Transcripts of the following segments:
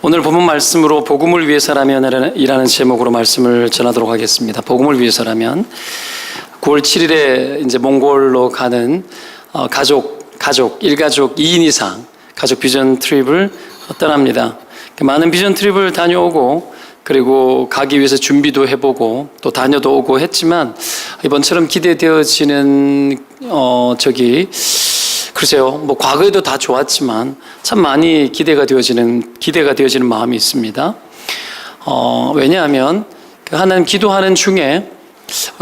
오늘 본문 말씀으로 복음을 위해서라면이라는 제목으로 말씀을 전하도록 하겠습니다. 복음을 위해서라면 9월 7일에 이제 몽골로 가는 일가족 2인 이상 가족 비전 트립을 떠납니다. 많은 비전 트립을 다녀오고 그리고 가기 위해서 준비도 해보고 또 다녀도 오고 했지만 이번처럼 기대되어지는 글쎄요, 뭐 과거에도 다 좋았지만 참 많이 기대가 되어지는 마음이 있습니다. 왜냐하면 하나님 기도하는 중에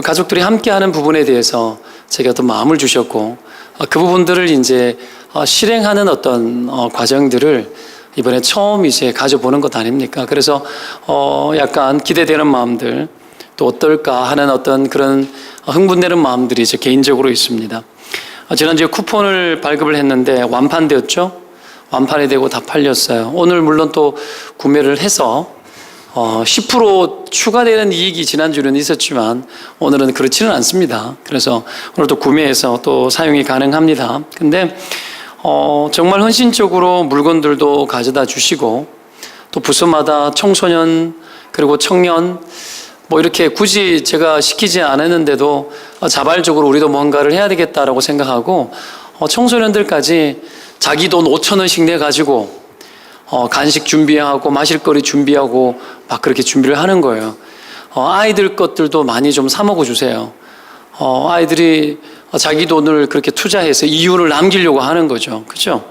가족들이 함께하는 부분에 대해서 제가 또 마음을 주셨고 그 부분들을 이제 실행하는 어떤 과정들을 이번에 처음 이제 가져보는 것 아닙니까? 그래서 약간 기대되는 마음들 또 어떨까 하는 어떤 그런 흥분되는 마음들이 제 개인적으로 있습니다. 지난주에 쿠폰을 발급을 했는데 완판되었죠? 완판이 되고 다 팔렸어요. 오늘 물론 또 구매를 해서 10% 추가되는 이익이 지난주는 있었지만 오늘은 그렇지는 않습니다. 그래서 오늘 또 구매해서 또 사용이 가능합니다. 근데 정말 헌신적으로 물건들도 가져다 주시고 또 부서마다 청소년 그리고 청년 뭐 이렇게 굳이 제가 시키지 않았는데도 자발적으로 우리도 뭔가를 해야 되겠다라고 생각하고 청소년들까지 자기 돈 5,000원씩 내가지고 간식 준비하고 마실 거리 준비하고 막 그렇게 준비를 하는 거예요. 아이들 것들도 많이 좀 사 먹어 주세요. 아이들이 자기 돈을 그렇게 투자해서 이윤을 남기려고 하는 거죠. 그렇죠?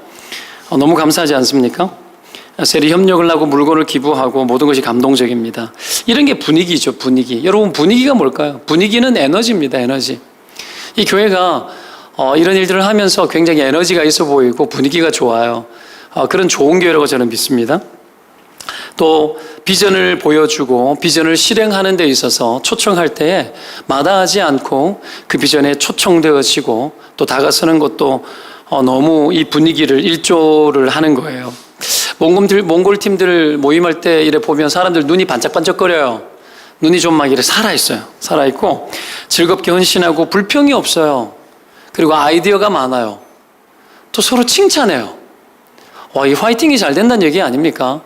너무 감사하지 않습니까? 세리 협력을 하고 물건을 기부하고 모든 것이 감동적입니다. 이런 게 분위기죠, 분위기. 여러분, 분위기가 뭘까요? 분위기는 에너지입니다, 에너지. 이 교회가 이런 일들을 하면서 굉장히 에너지가 있어 보이고 분위기가 좋아요. 그런 좋은 교회라고 저는 믿습니다. 또 비전을 보여주고 비전을 실행하는 데 있어서 초청할 때에 마다하지 않고 그 비전에 초청되어지고 또 다가서는 것도 너무 이 분위기를 일조를 하는 거예요. 몽골 팀들 모임할 때 이래 보면 사람들 눈이 반짝반짝거려요. 눈이 좀 막 이래 살아있어요. 살아있고 즐겁게 헌신하고 불평이 없어요. 그리고 아이디어가 많아요. 또 서로 칭찬해요. 이 화이팅이 잘 된다는 얘기 아닙니까?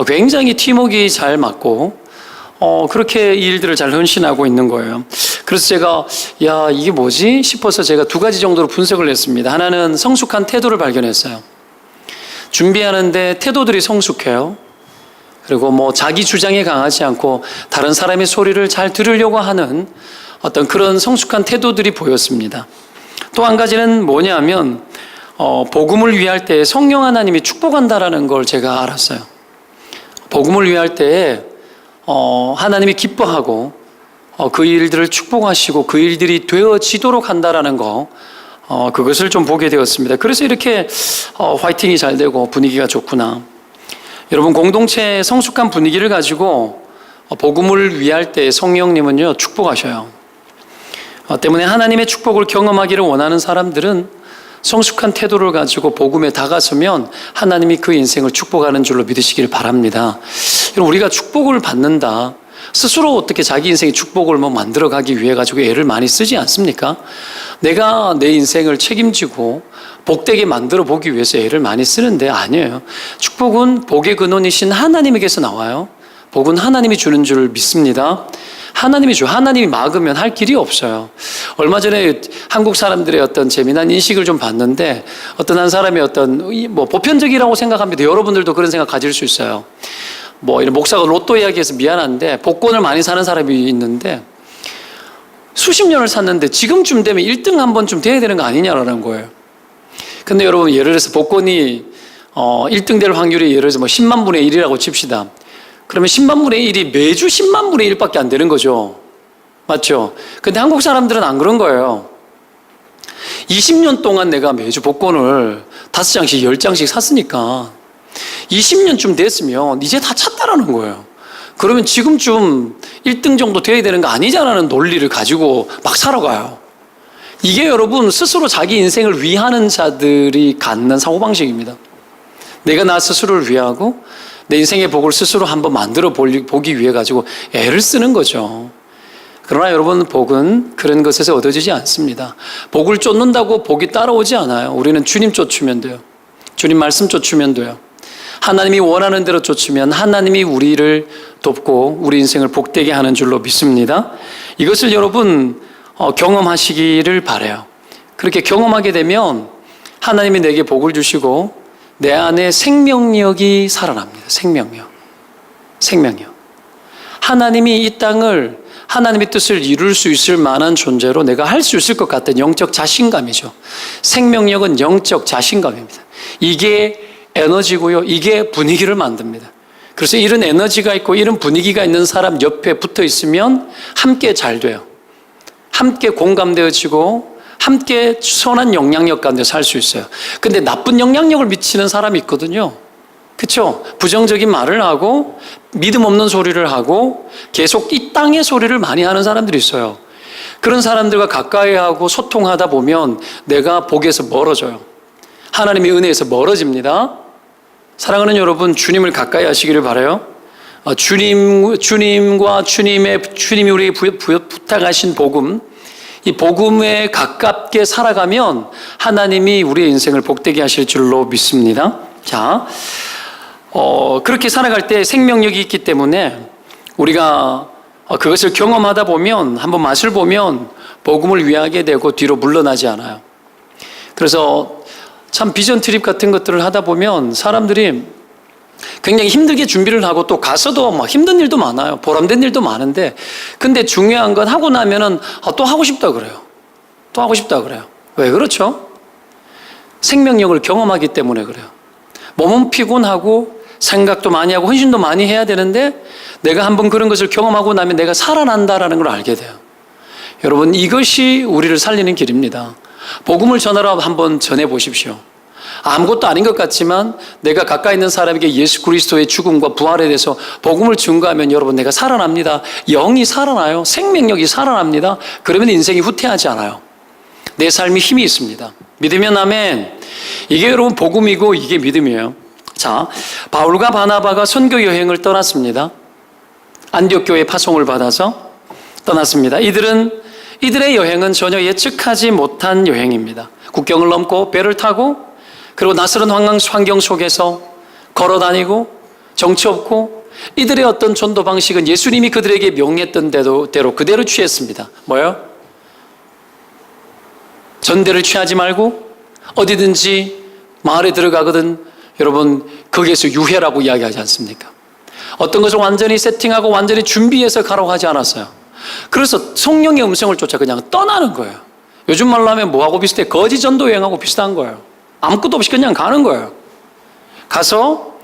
굉장히 팀워크가 잘 맞고 그렇게 이 일들을 잘 헌신하고 있는 거예요. 그래서 제가 이게 뭐지 싶어서 제가 두 가지 정도로 분석을 했습니다. 하나는 성숙한 태도를 발견했어요. 준비하는데 태도들이 성숙해요. 그리고 뭐 자기 주장에 강하지 않고 다른 사람의 소리를 잘 들으려고 하는 어떤 그런 성숙한 태도들이 보였습니다. 또 한 가지는 뭐냐면 복음을 위할 때 성령 하나님이 축복한다라는 걸 제가 알았어요. 복음을 위할 때에 하나님이 기뻐하고 그 일들을 축복하시고 그 일들이 되어지도록 한다라는 거 그것을 좀 보게 되었습니다. 그래서 이렇게 화이팅이 잘 되고 분위기가 좋구나. 여러분, 공동체의 성숙한 분위기를 가지고 복음을 위할 때 성령님은요 축복하셔요. 때문에 하나님의 축복을 경험하기를 원하는 사람들은 성숙한 태도를 가지고 복음에 다가서면 하나님이 그 인생을 축복하는 줄로 믿으시길 바랍니다. 여러분, 우리가 축복을 받는다. 스스로 어떻게 자기 인생의 축복을 만들어가기 위해 가지고 애를 많이 쓰지 않습니까? 내가 내 인생을 책임지고 복되게 만들어 보기 위해서 애를 많이 쓰는데 아니에요. 축복은 복의 근원이신 하나님에게서 나와요. 복은 하나님이 주는 줄 믿습니다. 하나님이 막으면 할 길이 없어요. 얼마 전에 한국 사람들의 어떤 재미난 인식을 좀 봤는데 어떤 한 사람의 어떤 보편적이라고 생각합니다. 여러분들도 그런 생각 가질 수 있어요. 이런 목사가 로또 이야기해서 미안한데 복권을 많이 사는 사람이 있는데 수십 년을 샀는데 지금쯤 되면 1등 한 번쯤 돼야 되는 거 아니냐라는 거예요. 근데 여러분, 예를 들어서 복권이 1등 될 확률이 예를 들어서 10만 분의 1이라고 칩시다. 그러면 10만 분의 1이 매주 10만 분의 1밖에 안 되는 거죠. 맞죠? 근데 한국 사람들은 안 그런 거예요. 20년 동안 내가 매주 복권을 5장씩 10장씩 샀으니까 20년쯤 됐으면 이제 다 찼다라는 거예요. 그러면 지금쯤 1등 정도 돼야 되는 거 아니냐라는 논리를 가지고 막 살아가요. 이게 여러분 스스로 자기 인생을 위하는 자들이 갖는 사고방식입니다. 내가 나 스스로를 위하고 내 인생의 복을 스스로 한번 만들어 보기 위해 가지고 애를 쓰는 거죠. 그러나 여러분, 복은 그런 것에서 얻어지지 않습니다. 복을 쫓는다고 복이 따라오지 않아요. 우리는 주님 쫓으면 돼요. 주님 말씀 쫓으면 돼요. 하나님이 원하는 대로 쫓으면 하나님이 우리를 돕고 우리 인생을 복되게 하는 줄로 믿습니다. 이것을 여러분 경험하시기를 바라요. 그렇게 경험하게 되면 하나님이 내게 복을 주시고 내 안에 생명력이 살아납니다. 생명력. 하나님이 이 땅을 하나님의 뜻을 이룰 수 있을 만한 존재로 내가 할 수 있을 것 같은 영적 자신감이죠. 생명력은 영적 자신감입니다. 이게 에너지고요. 이게 분위기를 만듭니다. 그래서 이런 에너지가 있고 이런 분위기가 있는 사람 옆에 붙어 있으면 함께 잘 돼요. 함께 공감되어지고 함께 선한 영향력 가운데 살 수 있어요. 근데 나쁜 영향력을 미치는 사람이 있거든요. 그렇죠? 부정적인 말을 하고 믿음 없는 소리를 하고 계속 이 땅의 소리를 많이 하는 사람들이 있어요. 그런 사람들과 가까이 하고 소통하다 보면 내가 복에서 멀어져요. 하나님의 은혜에서 멀어집니다. 사랑하는 여러분, 주님을 가까이 하시기를 바라요. 주님이 우리에게 부탁하신 복음, 이 복음에 가깝게 살아가면 하나님이 우리의 인생을 복되게 하실 줄로 믿습니다. 자, 그렇게 살아갈 때 생명력이 있기 때문에 우리가 그것을 경험하다 보면 한번 맛을 보면 복음을 위하게 되고 뒤로 물러나지 않아요. 그래서 참 비전 트립 같은 것들을 하다 보면 사람들이 굉장히 힘들게 준비를 하고 또 가서도 막 힘든 일도 많아요. 보람된 일도 많은데 근데 중요한 건 하고 나면은 또 하고 싶다 그래요. 또 하고 싶다 그래요. 왜 그렇죠? 생명력을 경험하기 때문에 그래요. 몸은 피곤하고 생각도 많이 하고 헌신도 많이 해야 되는데 내가 한번 그런 것을 경험하고 나면 내가 살아난다라는 걸 알게 돼요. 여러분, 이것이 우리를 살리는 길입니다. 복음을 전하러 한번 전해보십시오. 아무것도 아닌 것 같지만 내가 가까이 있는 사람에게 예수 그리스도의 죽음과 부활에 대해서 복음을 증거하면 여러분 내가 살아납니다. 영이 살아나요. 생명력이 살아납니다. 그러면 인생이 후퇴하지 않아요. 내 삶이 힘이 있습니다. 믿으면 아멘. 이게 여러분 복음이고 이게 믿음이에요. 자, 바울과 바나바가 선교 여행을 떠났습니다. 안디옥 교회 파송을 받아서 떠났습니다. 이들의 여행은 전혀 예측하지 못한 여행입니다. 국경을 넘고 배를 타고 그리고 낯설은 환경 속에서 걸어 다니고 정치 없고 이들의 어떤 전도 방식은 예수님이 그들에게 명했던 대로 그대로 취했습니다. 뭐요? 전대를 취하지 말고 어디든지 마을에 들어가거든 여러분 거기에서 유해라고 이야기하지 않습니까? 어떤 것을 완전히 세팅하고 완전히 준비해서 가라고 하지 않았어요. 그래서 성령의 음성을 쫓아 그냥 떠나는 거예요. 요즘 말로 하면 뭐하고 비슷해? 거지 전도 여행하고 비슷한 거예요. 아무것도 없이 그냥 가는 거예요. 가서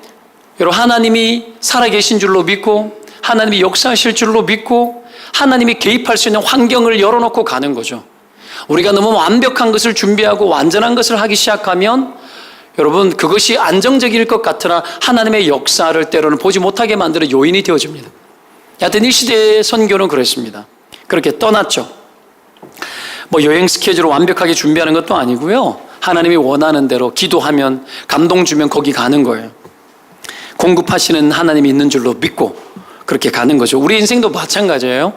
여러분 하나님이 살아계신 줄로 믿고 하나님이 역사하실 줄로 믿고 하나님이 개입할 수 있는 환경을 열어놓고 가는 거죠. 우리가 너무 완벽한 것을 준비하고 완전한 것을 하기 시작하면 여러분 그것이 안정적일 것 같으나 하나님의 역사를 때로는 보지 못하게 만드는 요인이 되어집니다. 여하튼 이 시대의 선교는 그랬습니다. 그렇게 떠났죠. 뭐 여행 스케줄을 완벽하게 준비하는 것도 아니고요. 하나님이 원하는 대로 기도하면 감동 주면 거기 가는 거예요. 공급하시는 하나님이 있는 줄로 믿고 그렇게 가는 거죠. 우리 인생도 마찬가지예요.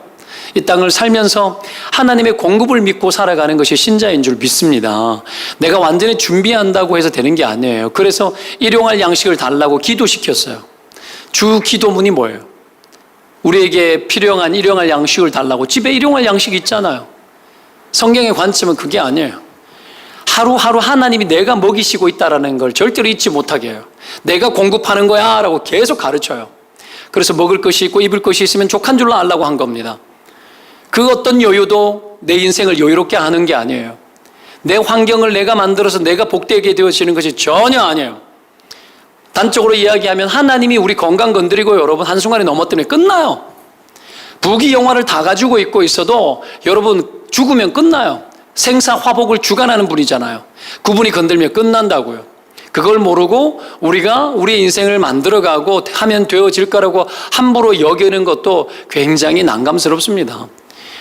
이 땅을 살면서 하나님의 공급을 믿고 살아가는 것이 신자인 줄 믿습니다. 내가 완전히 준비한다고 해서 되는 게 아니에요. 그래서 일용할 양식을 달라고 기도시켰어요. 주 기도문이 뭐예요? 우리에게 필요한 일용할 양식을 달라고. 집에 일용할 양식이 있잖아요. 성경의 관점은 그게 아니에요. 하루하루 하나님이 내가 먹이시고 있다는 걸 절대로 잊지 못하게 해요. 내가 공급하는 거야 라고 계속 가르쳐요. 그래서 먹을 것이 있고 입을 것이 있으면 족한 줄로 알라고 한 겁니다. 그 어떤 여유도 내 인생을 여유롭게 하는 게 아니에요. 내 환경을 내가 만들어서 내가 복되게 되어지는 것이 전혀 아니에요. 단적으로 이야기하면 하나님이 우리 건강 건드리고 여러분 한순간에 넘어뜨리면 끝나요. 부귀영화를 다 가지고 있어도 여러분 죽으면 끝나요. 생사화복을 주관하는 분이잖아요. 그분이 건들면 끝난다고요. 그걸 모르고 우리가 우리의 인생을 만들어가고 하면 되어질 거라고 함부로 여기는 것도 굉장히 난감스럽습니다.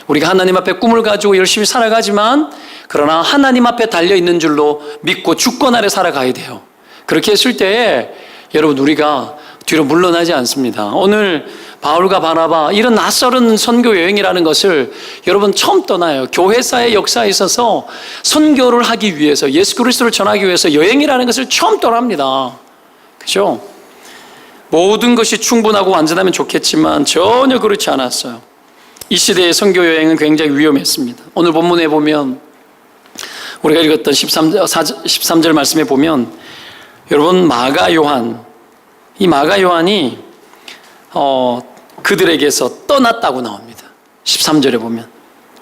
우리가 하나님 앞에 꿈을 가지고 열심히 살아가지만 그러나 하나님 앞에 달려있는 줄로 믿고 주권 아래 살아가야 돼요. 그렇게 했을 때에 여러분 우리가 뒤로 물러나지 않습니다. 오늘 바울과 바나바 이런 낯설은 선교 여행이라는 것을 여러분 처음 떠나요. 교회사의 역사에 있어서 선교를 하기 위해서 예수 그리스도를 전하기 위해서 여행이라는 것을 처음 떠납니다. 그렇죠? 모든 것이 충분하고 완전하면 좋겠지만 전혀 그렇지 않았어요. 이 시대의 선교 여행은 굉장히 위험했습니다. 오늘 본문에 보면 우리가 읽었던 13절 말씀에 보면 여러분 마가 요한, 이 마가 요한이 그들에게서 떠났다고 나옵니다. 13절에 보면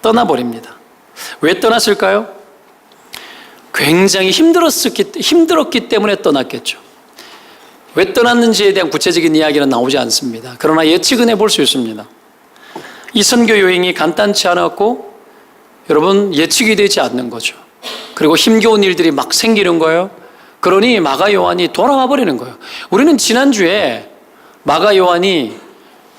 떠나버립니다. 왜 떠났을까요? 굉장히 힘들었기 때문에 떠났겠죠. 왜 떠났는지에 대한 구체적인 이야기는 나오지 않습니다. 그러나 예측은 해볼 수 있습니다. 이 선교 여행이 간단치 않았고 여러분 예측이 되지 않는 거죠. 그리고 힘겨운 일들이 막 생기는 거예요. 그러니 마가 요한이 돌아와 버리는 거예요. 우리는 지난주에 마가 요한이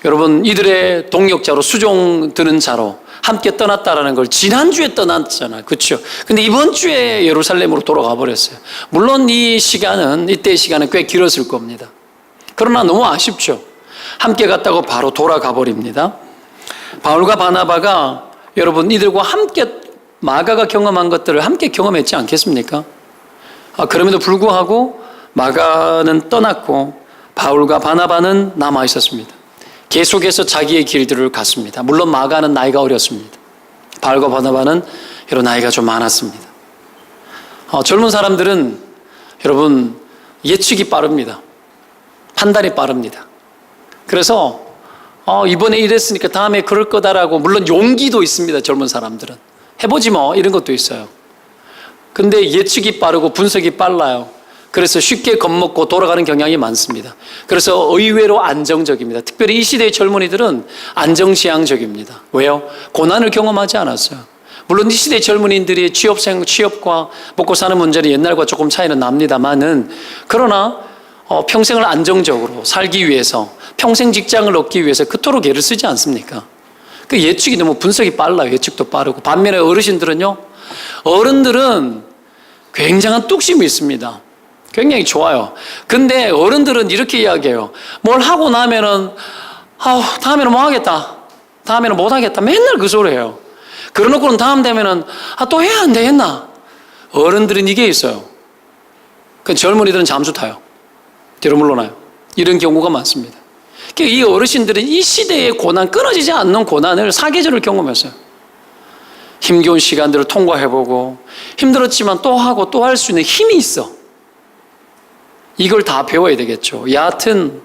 여러분 이들의 동역자로 수종 드는 자로 함께 떠났다라는 걸 지난주에 떠났잖아요. 그렇죠? 근데 이번 주에 예루살렘으로 돌아가 버렸어요. 물론 이때의 시간은 꽤 길었을 겁니다. 그러나 너무 아쉽죠. 함께 갔다고 바로 돌아가 버립니다. 바울과 바나바가 여러분 이들과 함께 마가가 경험한 것들을 함께 경험했지 않겠습니까? 그럼에도 불구하고 마가는 떠났고 바울과 바나바는 남아 있었습니다. 계속해서 자기의 길들을 갔습니다. 물론 마가는 나이가 어렸습니다. 바울과 바나바는 여러분 나이가 좀 많았습니다. 젊은 사람들은 여러분 예측이 빠릅니다. 판단이 빠릅니다. 그래서 이번에 이랬으니까 다음에 그럴 거다라고 물론 용기도 있습니다. 젊은 사람들은 해보지 뭐 이런 것도 있어요. 근데 예측이 빠르고 분석이 빨라요. 그래서 쉽게 겁먹고 돌아가는 경향이 많습니다. 그래서 의외로 안정적입니다. 특별히 이 시대의 젊은이들은 안정지향적입니다. 왜요? 고난을 경험하지 않았어요. 물론 이 시대의 젊은이들이 취업과 먹고 사는 문제는 옛날과 조금 차이는 납니다만은 그러나 평생을 안정적으로 살기 위해서 평생 직장을 얻기 위해서 그토록 애를 쓰지 않습니까? 그 예측이 너무 분석이 빨라요. 예측도 빠르고. 반면에 어르신들은요. 어른들은 굉장한 뚝심이 있습니다. 굉장히 좋아요. 근데 어른들은 이렇게 이야기해요. 뭘 하고 나면은 다음에는 뭐 하겠다. 다음에는 못 하겠다. 맨날 그 소리 해요. 그러놓고는 다음 되면은 또 해야 안 되겠나. 어른들은 이게 있어요. 그 젊은이들은 잠수 타요. 뒤로 물러나요. 이런 경우가 많습니다. 이 어르신들은 이 시대의 고난, 끊어지지 않는 고난을 사계절을 경험했어요. 힘겨운 시간들을 통과해보고 힘들었지만 또 하고 또 할 수 있는 힘이 있어. 이걸 다 배워야 되겠죠. 여하튼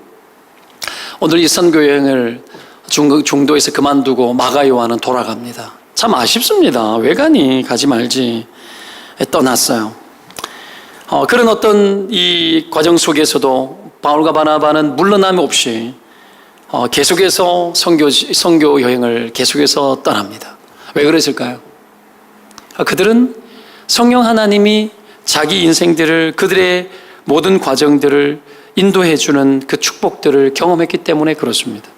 오늘 이 선교여행을 중도에서 그만두고 마가 요한은 돌아갑니다. 참 아쉽습니다. 왜 가니? 가지 말지. 떠났어요. 그런 어떤 이 과정 속에서도 바울과 바나바는 물러남 없이 계속해서 선교 여행을 계속해서 떠납니다. 왜 그랬을까요? 그들은 성령 하나님이 자기 인생들을 그들의 모든 과정들을 인도해주는 그 축복들을 경험했기 때문에 그렇습니다.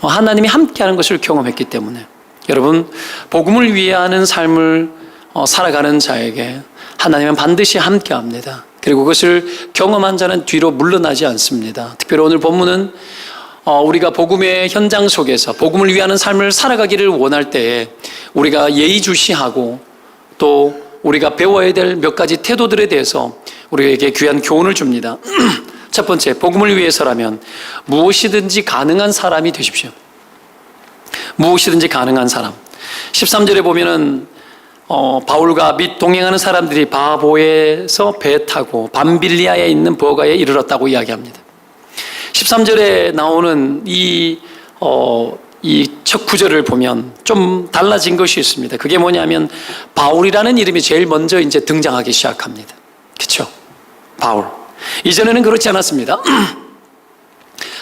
하나님이 함께하는 것을 경험했기 때문에 여러분 복음을 위해 하는 삶을 살아가는 자에게 하나님은 반드시 함께합니다. 그리고 그것을 경험한 자는 뒤로 물러나지 않습니다. 특별히 오늘 본문은 우리가 복음의 현장 속에서 복음을 위하는 삶을 살아가기를 원할 때에 우리가 예의주시하고 또 우리가 배워야 될 몇 가지 태도들에 대해서 우리에게 귀한 교훈을 줍니다. 첫 번째, 복음을 위해서라면 무엇이든지 가능한 사람이 되십시오. 무엇이든지 가능한 사람. 13절에 보면은 바울과 및 동행하는 사람들이 바보에서 배 타고 밤빌리아에 있는 버가에 이르렀다고 이야기합니다. 13절에 나오는 이 첫 구절을 보면 좀 달라진 것이 있습니다. 그게 뭐냐면 바울이라는 이름이 제일 먼저 이제 등장하기 시작합니다. 그렇죠? 바울. 이전에는 그렇지 않았습니다.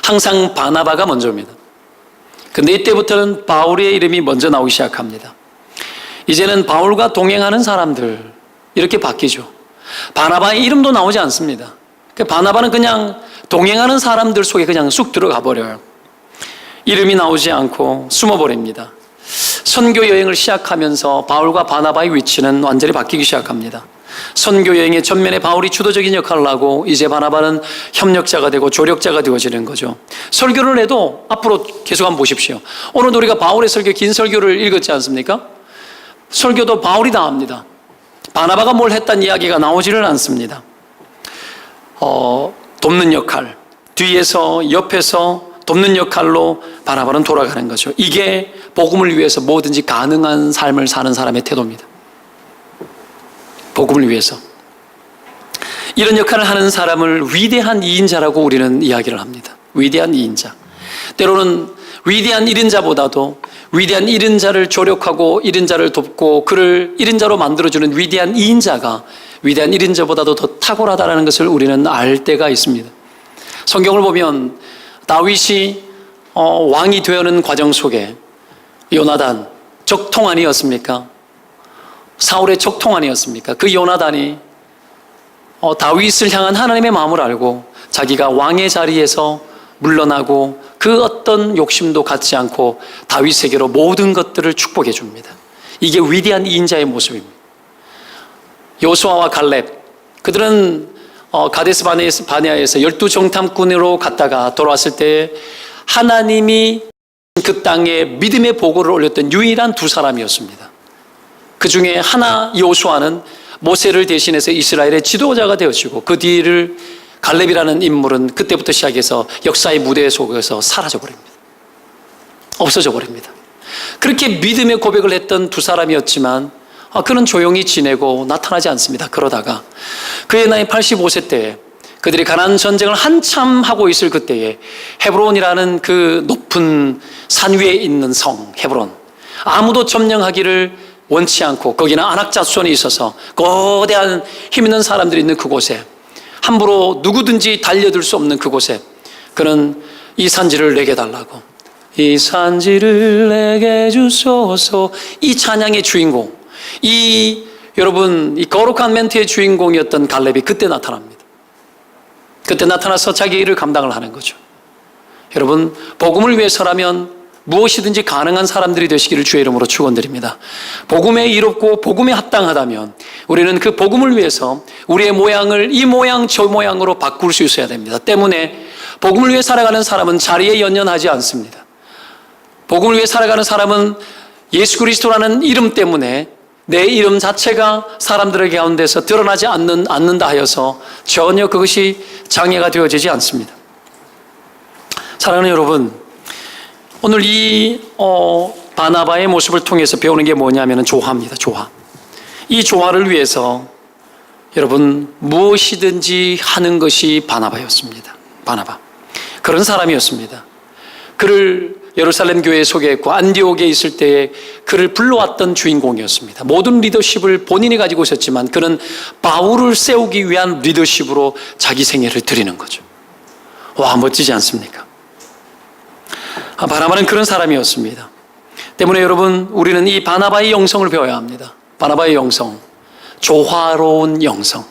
항상 바나바가 먼저입니다. 근데 이때부터는 바울의 이름이 먼저 나오기 시작합니다. 이제는 바울과 동행하는 사람들 이렇게 바뀌죠. 바나바의 이름도 나오지 않습니다. 바나바는 그냥 동행하는 사람들 속에 그냥 쑥 들어가 버려요. 이름이 나오지 않고 숨어버립니다. 선교 여행을 시작하면서 바울과 바나바의 위치는 완전히 바뀌기 시작합니다. 선교 여행의 전면에 바울이 주도적인 역할을 하고 이제 바나바는 협력자가 되고 조력자가 되어지는 거죠. 설교를 해도 앞으로 계속 한번 보십시오. 오늘 우리가 바울의 설교, 긴 설교를 읽었지 않습니까? 설교도 바울이 다 합니다. 바나바가 뭘 했다는 이야기가 나오지를 않습니다. 돕는 역할, 뒤에서 옆에서 돕는 역할로 바나바는 돌아가는 거죠. 이게 복음을 위해서 뭐든지 가능한 삶을 사는 사람의 태도입니다. 복음을 위해서. 이런 역할을 하는 사람을 위대한 이인자라고 우리는 이야기를 합니다. 위대한 이인자. 때로는 위대한 일인자보다도 위대한 일인자를 조력하고 일인자를 돕고 그를 일인자로 만들어주는 위대한 이인자가 위대한 일인자보다도 더 탁월하다는 것을 우리는 알 때가 있습니다. 성경을 보면 다윗이 왕이 되어는 과정 속에 요나단, 적통 아니었습니까? 사울의 적통 아니었습니까? 그 요나단이 다윗을 향한 하나님의 마음을 알고 자기가 왕의 자리에서 물러나고 그 어떤 욕심도 갖지 않고 다윗에게로 모든 것들을 축복해 줍니다. 이게 위대한 이인자의 모습입니다. 요수아와 갈렙, 그들은 가데스 바네아에서 12정탐꾼으로 갔다가 돌아왔을 때 하나님이 그 땅에 믿음의 보고를 올렸던 유일한 두 사람이었습니다. 그 중에 하나 요수아는 모세를 대신해서 이스라엘의 지도자가 되어지고 그 뒤를 갈렙이라는 인물은 그때부터 시작해서 역사의 무대 속에서 사라져 버립니다. 없어져 버립니다. 그렇게 믿음의 고백을 했던 두 사람이었지만 그는 조용히 지내고 나타나지 않습니다. 그러다가 그의 나이 85세 때에 그들이 가나안 전쟁을 한참 하고 있을 그때에 헤브론이라는 그 높은 산 위에 있는 성 헤브론, 아무도 점령하기를 원치 않고 거기는 안악자손이 있어서 거대한 힘 있는 사람들이 있는 그곳에 함부로 누구든지 달려들 수 없는 그곳에 그는 이 산지를 내게 달라고, 이 산지를 내게 주소서, 이 찬양의 주인공, 여러분 이 거룩한 멘트의 주인공이었던 갈렙이 그때 나타납니다. 그때 나타나서 자기 일을 감당을 하는 거죠. 여러분, 복음을 위해서라면 무엇이든지 가능한 사람들이 되시기를 주의 이름으로 축원드립니다. 복음에 이롭고 복음에 합당하다면 우리는 그 복음을 위해서 우리의 모양을 이 모양 저 모양으로 바꿀 수 있어야 됩니다. 때문에 복음을 위해 살아가는 사람은 자리에 연연하지 않습니다. 복음을 위해 살아가는 사람은 예수 그리스도라는 이름 때문에 내 이름 자체가 사람들의 가운데서 드러나지 않는다 하여서 전혀 그것이 장애가 되어지지 않습니다. 사랑하는 여러분, 오늘 이 바나바의 모습을 통해서 배우는 게 뭐냐면 조화입니다. 조화. 이 조화를 위해서 여러분 무엇이든지 하는 것이 바나바였습니다. 바나바. 그런 사람이었습니다. 그를 예루살렘 교회에 소개했고 안디옥에 있을 때에 그를 불러왔던 주인공이었습니다. 모든 리더십을 본인이 가지고 있었지만 그는 바울을 세우기 위한 리더십으로 자기 생애를 드리는 거죠. 와, 멋지지 않습니까? 바나바는 그런 사람이었습니다. 때문에 여러분, 우리는 이 바나바의 영성을 배워야 합니다. 바나바의 영성, 조화로운 영성,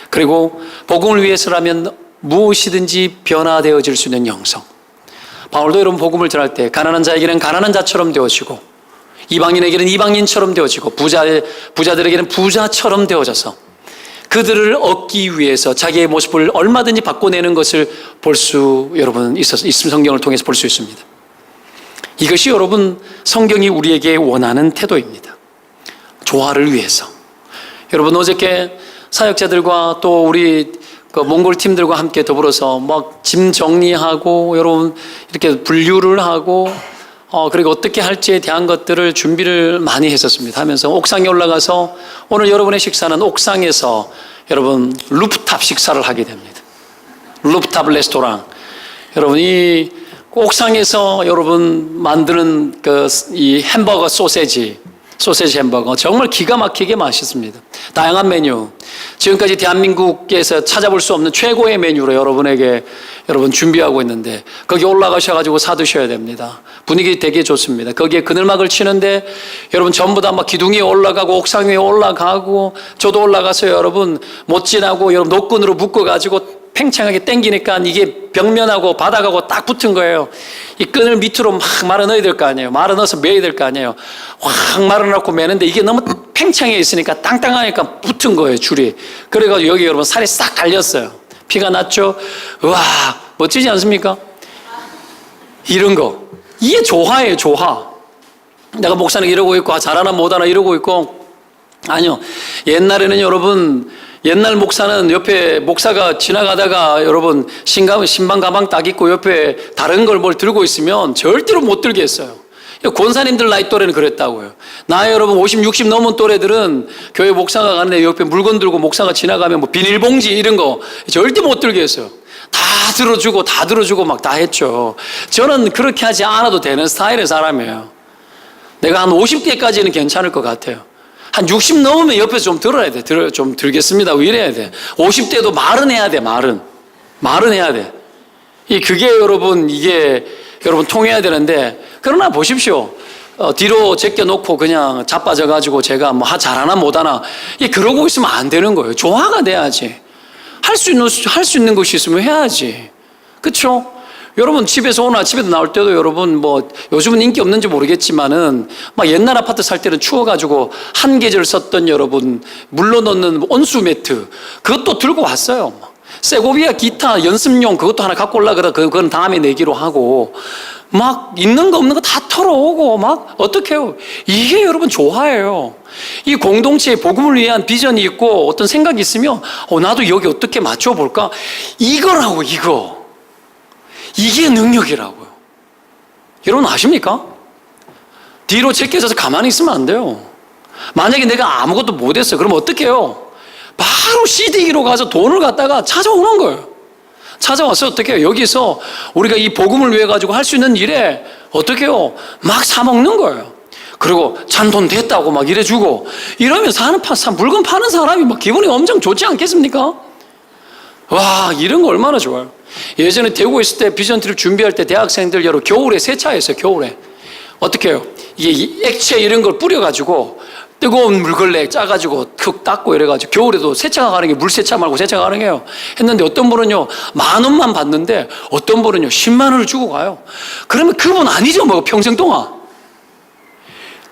그리고 복음을 위해서라면 무엇이든지 변화되어질 수 있는 영성. 바울도 여러분 복음을 전할 때 가난한 자에게는 가난한 자처럼 되어지고 이방인에게는 이방인처럼 되어지고 부자들에게는 부자처럼 되어져서 그들을 얻기 위해서 자기의 모습을 얼마든지 바꿔내는 것을 볼 수 여러분 있음 성경을 통해서 볼 수 있습니다. 이것이 여러분 성경이 우리에게 원하는 태도입니다. 조화를 위해서. 여러분 어저께 사역자들과 또 우리 몽골 팀들과 함께 더불어서 막 짐 정리하고 여러분 이렇게 분류를 하고 그리고 어떻게 할지에 대한 것들을 준비를 많이 했었습니다. 하면서 옥상에 올라가서 오늘 여러분의 식사는 옥상에서 여러분 루프탑 식사를 하게 됩니다. 루프탑 레스토랑. 여러분 이 옥상에서 여러분 만드는 이 햄버거 소세지 햄버거 정말 기가 막히게 맛있습니다. 다양한 메뉴, 지금까지 대한민국에서 찾아볼 수 없는 최고의 메뉴로 여러분 준비하고 있는데 거기 올라가셔가지고 사드셔야 됩니다. 분위기 되게 좋습니다. 거기에 그늘막을 치는데 여러분 전부 다 막 기둥 위에 올라가고 옥상 위에 올라가고 저도 올라가서 여러분 못 지나고 여러분 노끈으로 묶어가지고 팽창하게 당기니까 이게 벽면하고 바닥하고 딱 붙은 거예요. 이 끈을 밑으로 막 말아 넣어야 될 거 아니에요. 말아 넣어서 매야 될 거 아니에요. 확 말아 넣고 매는데 이게 너무 팽창해 있으니까 땅땅하니까 붙은 거예요, 줄이. 그래가지고 여기 여러분 살이 싹 달렸어요. 피가 났죠? 우와, 멋지지 않습니까? 이런 거. 이게 조화예요, 조화. 내가 목사는 이러고 있고, 잘하나 못하나 이러고 있고. 아니요. 옛날에는 여러분, 옛날 목사는 옆에 목사가 지나가다가 여러분 신방 가방 딱 입고 옆에 다른 걸 뭘 들고 있으면 절대로 못 들게 했어요. 권사님들 나이 또래는 그랬다고요. 나이 여러분 50, 60 넘은 또래들은 교회 목사가 가는데 옆에 물건 들고 목사가 지나가면 뭐 비닐봉지 이런 거 절대 못 들게 했어요. 다 들어주고 막 다 했죠. 저는 그렇게 하지 않아도 되는 스타일의 사람이에요. 내가 한 50대까지는 괜찮을 것 같아요. 한 60 넘으면 옆에서 좀 들어야 돼. 좀 들겠습니다. 이래야 돼. 50대도 말은 해야 돼. 말은 해야 돼. 그게 여러분 이게 여러분 통해야 되는데, 그러나 보십시오. 뒤로 제껴놓고 그냥 자빠져가지고 제가 뭐 잘하나 못하나 그러고 있으면 안 되는 거예요. 조화가 돼야지. 할 수 있는 것이 있으면 해야지. 그렇죠? 여러분 집에서 오늘 아침에도 나올 때도 여러분 뭐 요즘은 인기 없는지 모르겠지만은 막 옛날 아파트 살 때는 추워가지고 한 계절 썼던 여러분 물로 넣는 온수 매트 그것도 들고 왔어요. 세고비아 기타 연습용 그것도 하나 갖고 올라 그래. 그건 다음에 내기로 하고 막 있는 거 없는 거 다 털어오고 막 어떻게 해요? 이게 여러분 조화예요. 이 공동체의 복음을 위한 비전이 있고 어떤 생각이 있으면 나도 여기 어떻게 맞춰볼까? 이거라고 이거. 이게 능력이라고요. 여러분 아십니까? 뒤로 제껴져서 가만히 있으면 안 돼요. 만약에 내가 아무것도 못했어요. 그럼 어떻게 해요? 바로 CD기로 가서 돈을 갖다가 찾아오는 거예요. 찾아와서 어떻게 해요? 여기서 우리가 이 복음을 위해 가지고 할 수 있는 일에 어떻게 해요? 막 사먹는 거예요. 그리고 잔돈 됐다고 막 이래주고 이러면 물건 파는 사람이 막 기분이 엄청 좋지 않겠습니까? 와, 이런 거 얼마나 좋아요. 예전에 대구에 있을 때 비전 트립 준비할 때 대학생들 여러 겨울에 세차했어요. 겨울에 어떻게 해요? 이게 액체 이런 걸 뿌려가지고 뜨거운 물걸레 짜가지고 흙 닦고 이래가지고 겨울에도 세차가 가능해요. 물세차 말고 세차가 가능해요. 했는데 어떤 분은요 10,000원만 받는데 어떤 분은요 10만 원을 주고 가요. 그러면 그분 안 잊어먹어. 평생 동안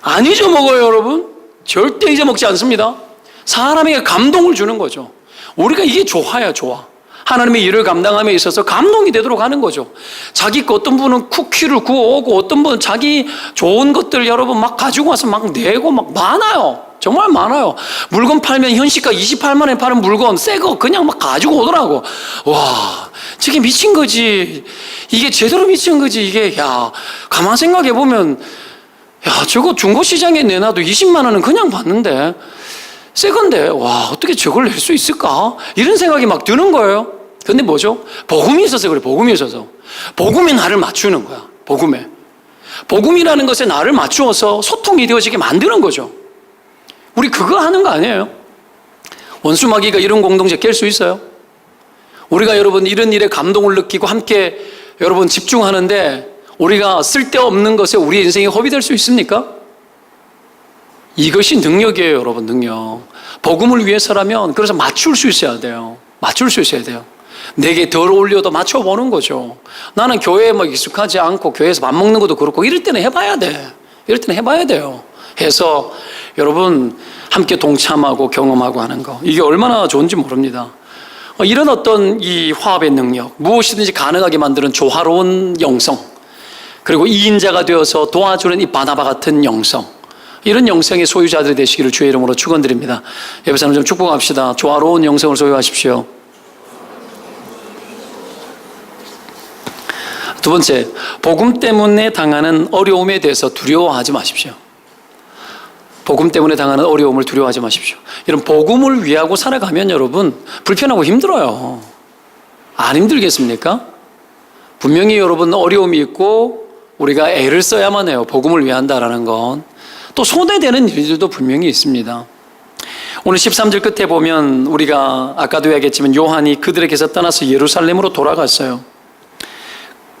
안 잊어먹어요. 여러분 절대 잊어먹지 않습니다. 사람에게 감동을 주는 거죠. 우리가 이게 조화야. 조화. 하나님의 일을 감당함에 있어서 감동이 되도록 하는 거죠. 자기 거 어떤 분은 쿠키를 구워오고 어떤 분은 자기 좋은 것들 여러분 막 가지고 와서 막 내고 막 많아요. 정말 많아요. 물건 팔면 현시가 28만 원에 파는 물건 새 거 그냥 막 가지고 오더라고. 와, 저게 미친 거지. 이게 제대로 미친 거지. 이게 가만 생각해 보면 저거 중고시장에 내놔도 20만 원은 그냥 받는데 새 건데 와 어떻게 저걸 낼 수 있을까? 이런 생각이 막 드는 거예요. 근데 뭐죠? 복음이 있어서 그래. 복음이 있어서. 복음이 나를 맞추는 거야. 복음이라는 것에 나를 맞추어서 소통이 되어지게 만드는 거죠. 우리 그거 하는 거 아니에요? 원수마귀가 이런 공동체 깰 수 있어요? 우리가 여러분 이런 일에 감동을 느끼고 함께 여러분 집중하는데 우리가 쓸데없는 것에 우리 인생이 허비될 수 있습니까? 이것이 능력이에요. 여러분 능력. 복음을 위해서라면 그래서 맞출 수 있어야 돼요. 내게 덜 올려도 맞춰보는 거죠. 나는 교회에 막 익숙하지 않고 교회에서 밥 먹는 것도 그렇고 이럴 때는 해봐야 돼요. 해서 여러분 함께 동참하고 경험하고 하는 거 이게 얼마나 좋은지 모릅니다. 이런 어떤 이 화합의 능력 무엇이든지 가능하게 만드는 조화로운 영성 그리고 2인자가 되어서 도와주는 이 바나바 같은 영성 이런 영성의 소유자들이 되시기를 주의 이름으로 축원드립니다. 예배사님 좀 축복합시다. 조화로운 영성을 소유하십시오. 두 번째, 복음 때문에 당하는 어려움에 대해서 두려워하지 마십시오. 복음 때문에 당하는 어려움을 두려워하지 마십시오. 이런 복음을 위하고 살아가면 여러분 불편하고 힘들어요. 안 힘들겠습니까? 분명히 여러분 어려움이 있고 우리가 애를 써야만 해요. 복음을 위한다라는 건. 또 손해되는 일들도 분명히 있습니다. 오늘 13절 끝에 보면 우리가 아까도 이야기했지만 요한이 그들에게서 떠나서 예루살렘으로 돌아갔어요.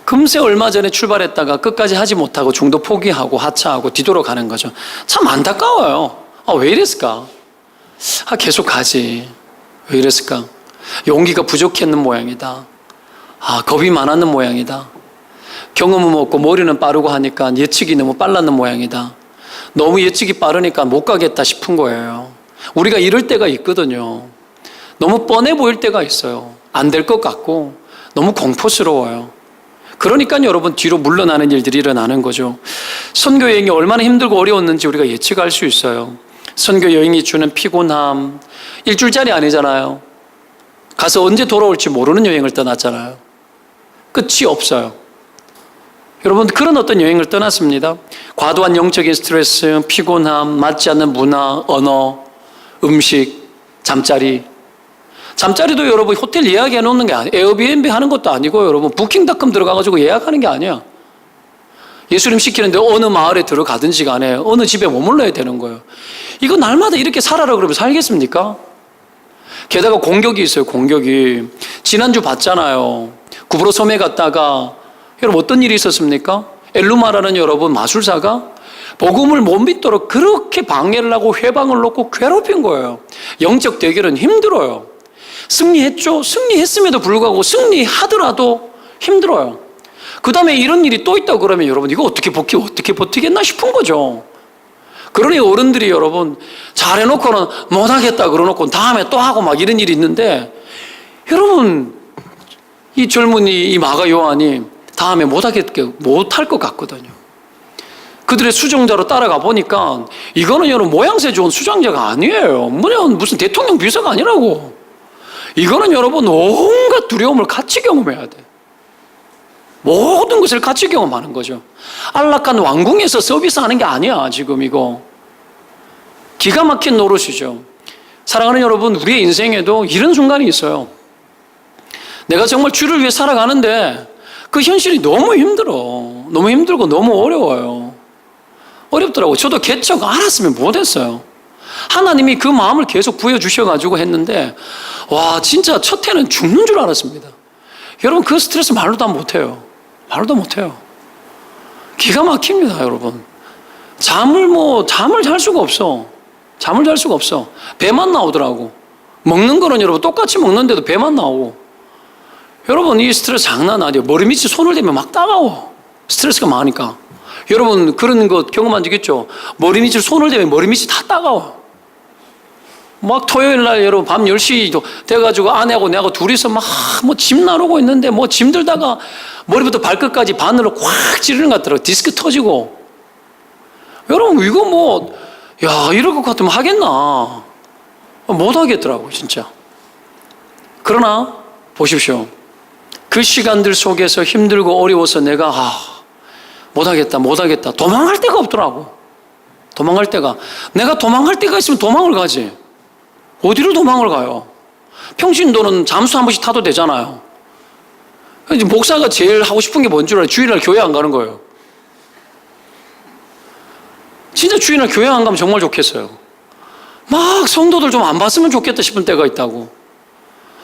금세 얼마 전에 출발했다가 끝까지 하지 못하고 중도 포기하고 하차하고 뒤돌아가는 거죠. 참 안타까워요. 왜 이랬을까? 계속 가지. 왜 이랬을까? 용기가 부족했는 모양이다. 겁이 많았는 모양이다. 경험은 없고 머리는 빠르고 하니까 예측이 너무 빨랐는 모양이다. 너무 예측이 빠르니까 못 가겠다 싶은 거예요. 우리가 이럴 때가 있거든요. 너무 뻔해 보일 때가 있어요. 안 될 것 같고 너무 공포스러워요. 그러니까 여러분 뒤로 물러나는 일들이 일어나는 거죠. 선교 여행이 얼마나 힘들고 어려웠는지 우리가 예측할 수 있어요. 선교 여행이 주는 피곤함, 일주일짜리 아니잖아요. 가서 언제 돌아올지 모르는 여행을 떠났잖아요. 끝이 없어요. 여러분, 그런 어떤 여행을 떠났습니다. 과도한 영적인 스트레스, 피곤함, 맞지 않는 문화, 언어, 음식, 잠자리. 잠자리도 여러분 호텔 예약해 놓는 게 아니에요. 에어비앤비 하는 것도 아니고 여러분 부킹닷컴 들어가가지고 예약하는 게 아니야. 예수님 시키는데 어느 마을에 들어가든지 간에 어느 집에 머물러야 되는 거예요. 이거 날마다 이렇게 살아라 그러면 살겠습니까? 게다가 공격이 있어요. 공격이. 지난주 봤잖아요. 구브로 섬에 갔다가 여러분 어떤 일이 있었습니까? 엘루마라는 여러분 마술사가 복음을 못 믿도록 그렇게 방해를 하고 회방을 놓고 괴롭힌 거예요. 영적 대결은 힘들어요. 승리했죠. 승리했음에도 불구하고 승리하더라도 힘들어요. 그 다음에 이런 일이 또 있다고 그러면 여러분 이거 어떻게 버티겠나 싶은 거죠. 그러니 어른들이 여러분 잘해놓고는 못하겠다 그러놓고 다음에 또 하고 막 이런 일이 있는데 여러분 이 젊은이 이 마가 요한이 다음에 못할 것 같거든요. 그들의 수종자로 따라가 보니까 이거는 여러분 모양새 좋은 수장자가 아니에요. 무슨 대통령 비서가 아니라고. 이거는 여러분 온갖 두려움을 같이 경험해야 돼. 모든 것을 같이 경험하는 거죠. 안락한 왕궁에서 서비스하는 게 아니야. 지금 이거 기가 막힌 노릇이죠. 사랑하는 여러분, 우리의 인생에도 이런 순간이 있어요. 내가 정말 주를 위해 살아가는데 그 현실이 너무 힘들어. 너무 힘들고 너무 어려워요. 어렵더라고요. 저도 개척 알았으면 못했어요. 하나님이 그 마음을 계속 부여주셔가지고 했는데 와 진짜 첫 해는 죽는 줄 알았습니다. 여러분 그 스트레스 말로 다 못해요. 말도 못해요. 기가 막힙니다, 여러분. 잠을 잘 수가 없어. 잠을 잘 수가 없어. 배만 나오더라고. 먹는 거는 여러분 똑같이 먹는데도 배만 나오고. 여러분 이 스트레스 장난 아니에요. 머리 밑에 손을 대면 막 따가워. 스트레스가 많으니까. 여러분 그런 거 경험한 적 있죠? 머리 밑에 손을 대면 머리 밑이 다 따가워. 막 토요일 날 여러분 밤 10시 돼가지고 아내하고 내하고 둘이서 막 짐 나르고 있는데 짐 들다가 머리부터 발끝까지 바늘로 꽉 찌르는 것 같더라고요. 디스크 터지고. 여러분 이거 이럴 것 같으면 하겠나? 못 하겠더라고요, 진짜. 그러나 보십시오. 그 시간들 속에서 힘들고 어려워서 내가 못 하겠다. 도망갈 데가 없더라고. 도망갈 데가. 내가 도망갈 데가 있으면 도망을 가지. 어디로 도망을 가요? 평신도는 잠수 한 번씩 타도 되잖아요. 목사가 제일 하고 싶은 게 뭔 줄 알아요? 주일날 교회 안 가는 거예요. 진짜 주일날 교회 안 가면 정말 좋겠어요. 막 성도들 좀 안 봤으면 좋겠다 싶은 때가 있다고.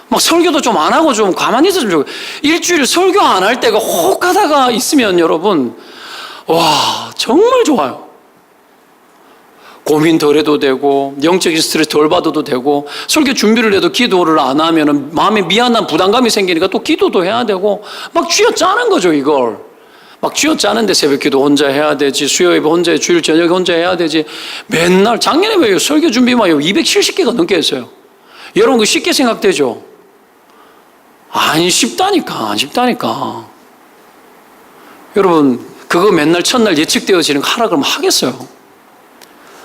막 설교도 좀 안 하고 좀 가만히 있었으면 좋겠어요. 일주일 설교 안 할 때가 혹 하다가 있으면 여러분 와 정말 좋아요. 고민 덜 해도 되고 영적인 스트레스 덜 받아도 되고 설교 준비를 해도 기도를 안 하면 마음에 미안한 부담감이 생기니까 또 기도도 해야 되고 막 쥐어짜는 거죠. 이걸 막 쥐어짜는데 새벽기도 혼자 해야 되지, 수요예배 혼자 해, 주일 저녁에 혼자 해야 되지. 맨날 작년에 왜 설교 준비만 270개가 넘게 했어요. 여러분 그 쉽게 생각되죠? 안 쉽다니까. 여러분 그거 맨날 첫날 예측되어지는 거 하라 그러면 하겠어요?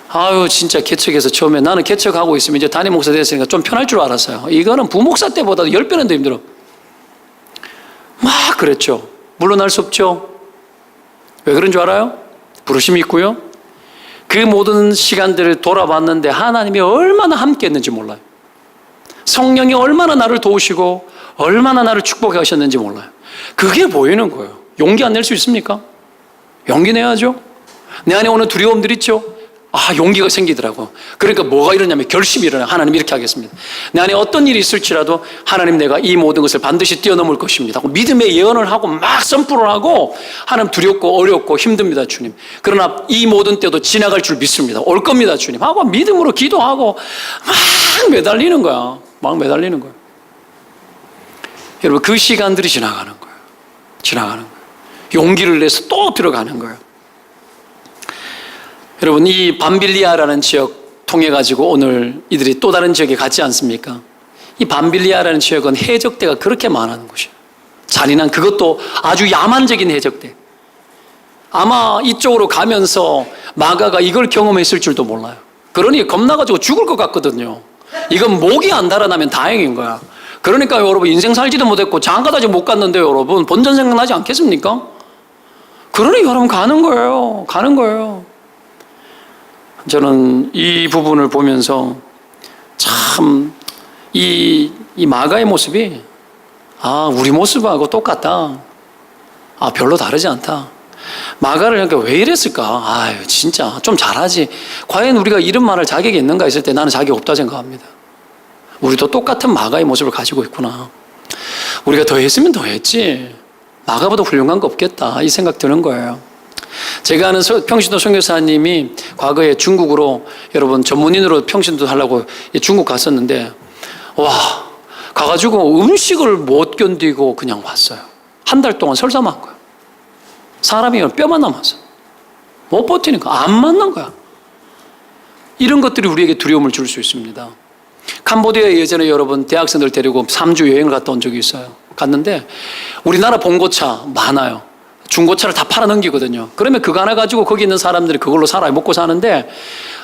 아유 진짜 개척해서 처음에 나는 개척하고 있으면 이제 담임 목사 됐으니까 좀 편할 줄 알았어요. 이거는 부목사 때보다 10배는 더 힘들어. 막 그랬죠. 물러날 수 없죠. 왜 그런 줄 알아요? 부르심이 있고요. 그 모든 시간들을 돌아봤는데 하나님이 얼마나 함께 했는지 몰라요. 성령이 얼마나 나를 도우시고 얼마나 나를 축복해 하셨는지 몰라요. 그게 보이는 거예요. 용기 안 낼 수 있습니까? 용기 내야죠. 내 안에 오는 두려움들 있죠. 용기가 생기더라고. 그러니까 뭐가 일어나냐면 결심이 일어나요. 하나님 이렇게 하겠습니다. 내 안에 어떤 일이 있을지라도 하나님 내가 이 모든 것을 반드시 뛰어넘을 것입니다. 믿음의 예언을 하고 막 선포를 하고 하나님 두렵고 어렵고 힘듭니다 주님. 그러나 이 모든 때도 지나갈 줄 믿습니다. 올 겁니다 주님 하고 믿음으로 기도하고 막 매달리는 거야. 여러분 그 시간들이 지나가는 거예요. 용기를 내서 또 들어가는 거예요. 여러분 이 밤빌리아라는 지역 통해 가지고 오늘 이들이 또 다른 지역에 갔지 않습니까? 이 밤빌리아라는 지역은 해적대가 그렇게 많은 곳이에요. 잔인한 그것도 아주 야만적인 해적대. 아마 이쪽으로 가면서 마가가 이걸 경험했을 줄도 몰라요. 그러니 겁나가지고 죽을 것 같거든요. 이건 목이 안 달아나면 다행인 거야. 그러니까 여러분 인생 살지도 못했고 장가까지 못 갔는데 여러분 본전 생각나지 않겠습니까? 그러니 여러분 가는 거예요. 가는 거예요. 저는 이 부분을 보면서 참 이 마가의 모습이 우리 모습하고 똑같다. 별로 다르지 않다. 마가를 그러니까 왜 이랬을까? 진짜 좀 잘하지. 과연 우리가 이런 말할 자격이 있는가 했을 때 나는 자격이 없다 생각합니다. 우리도 똑같은 마가의 모습을 가지고 있구나. 우리가 더 했으면 더 했지. 마가보다 훌륭한 거 없겠다. 이 생각 드는 거예요. 제가 아는 평신도 선교사님이 과거에 중국으로 여러분 전문인으로 평신도 하려고 중국 갔었는데 가가지고 음식을 못 견디고 그냥 왔어요. 한 달 동안 설사만 거예요. 사람이 뼈만 남았어. 못 버티니까 안 만난 거야. 이런 것들이 우리에게 두려움을 줄 수 있습니다. 캄보디아에 예전에 여러분 대학생들 데리고 3주 여행을 갔다 온 적이 있어요. 갔는데 우리나라 봉고차 많아요. 중고차를 다 팔아넘기거든요. 그러면 그거 하나 가지고 거기 있는 사람들이 그걸로 살아요. 먹고 사는데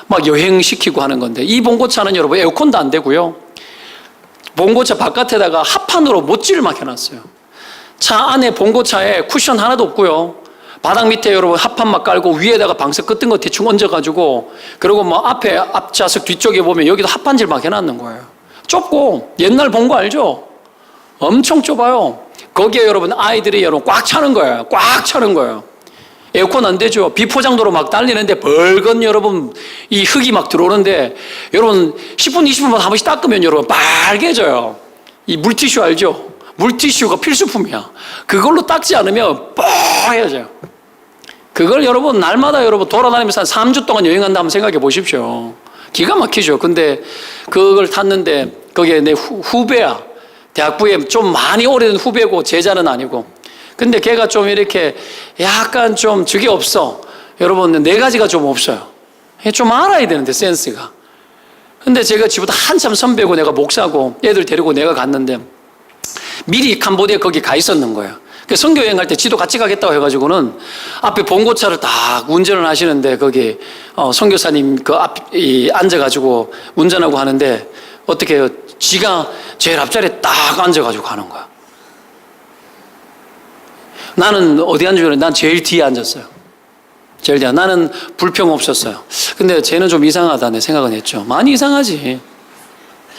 막 여행시키고 하는 건데 이 봉고차는 여러분 에어컨도 안 되고요. 봉고차 바깥에다가 합판으로 못질을 막 해놨어요. 차 안에 봉고차에 쿠션 하나도 없고요. 바닥 밑에 여러분 합판 막 깔고 위에다가 방석 끝든 거 대충 얹어가지고 그리고 뭐 앞에 앞좌석 뒤쪽에 보면 여기도 합판질 막 해놨는 거예요. 좁고 옛날 봉고 알죠? 엄청 좁아요. 거기에 여러분 아이들이 여러분 꽉 차는 거예요. 꽉 차는 거예요. 에어컨 안 되죠. 비포장도로 막 달리는데 벌건 여러분 이 흙이 막 들어오는데 여러분 10분 20분만 한 번씩 닦으면 여러분 빨개져요. 이 물티슈 알죠? 물티슈가 필수품이야. 그걸로 닦지 않으면 뽀해져요. 그걸 여러분 날마다 여러분 돌아다니면서 한 3주 동안 여행한다 한번 생각해 보십시오. 기가 막히죠. 근데 그걸 탔는데 거기에 내 후배야. 대학부에 좀 많이 오래된 후배고 제자는 아니고. 근데 걔가 좀 이렇게 약간 좀 저게 없어. 여러분 네 가지가 좀 없어요. 좀 알아야 되는데 센스가. 근데 제가 지보다 한참 선배고 내가 목사고 애들 데리고 내가 갔는데 미리 캄보디아 거기 가 있었는 거예요. 그 선교 여행할 때 지도 같이 가겠다고 해가지고는 앞에 봉고차를 딱 운전을 하시는데 거기 선교사님 그 앞에 앉아가지고 운전하고 하는데 어떻게 해요? 지가 제일 앞자리에 딱 앉아가지고 가는 거야. 나는 어디 앉으면 난 제일 뒤에 앉았어요. 제일 뒤에. 나는 불평 없었어요. 근데 쟤는 좀 이상하다 내 생각은 했죠. 많이 이상하지.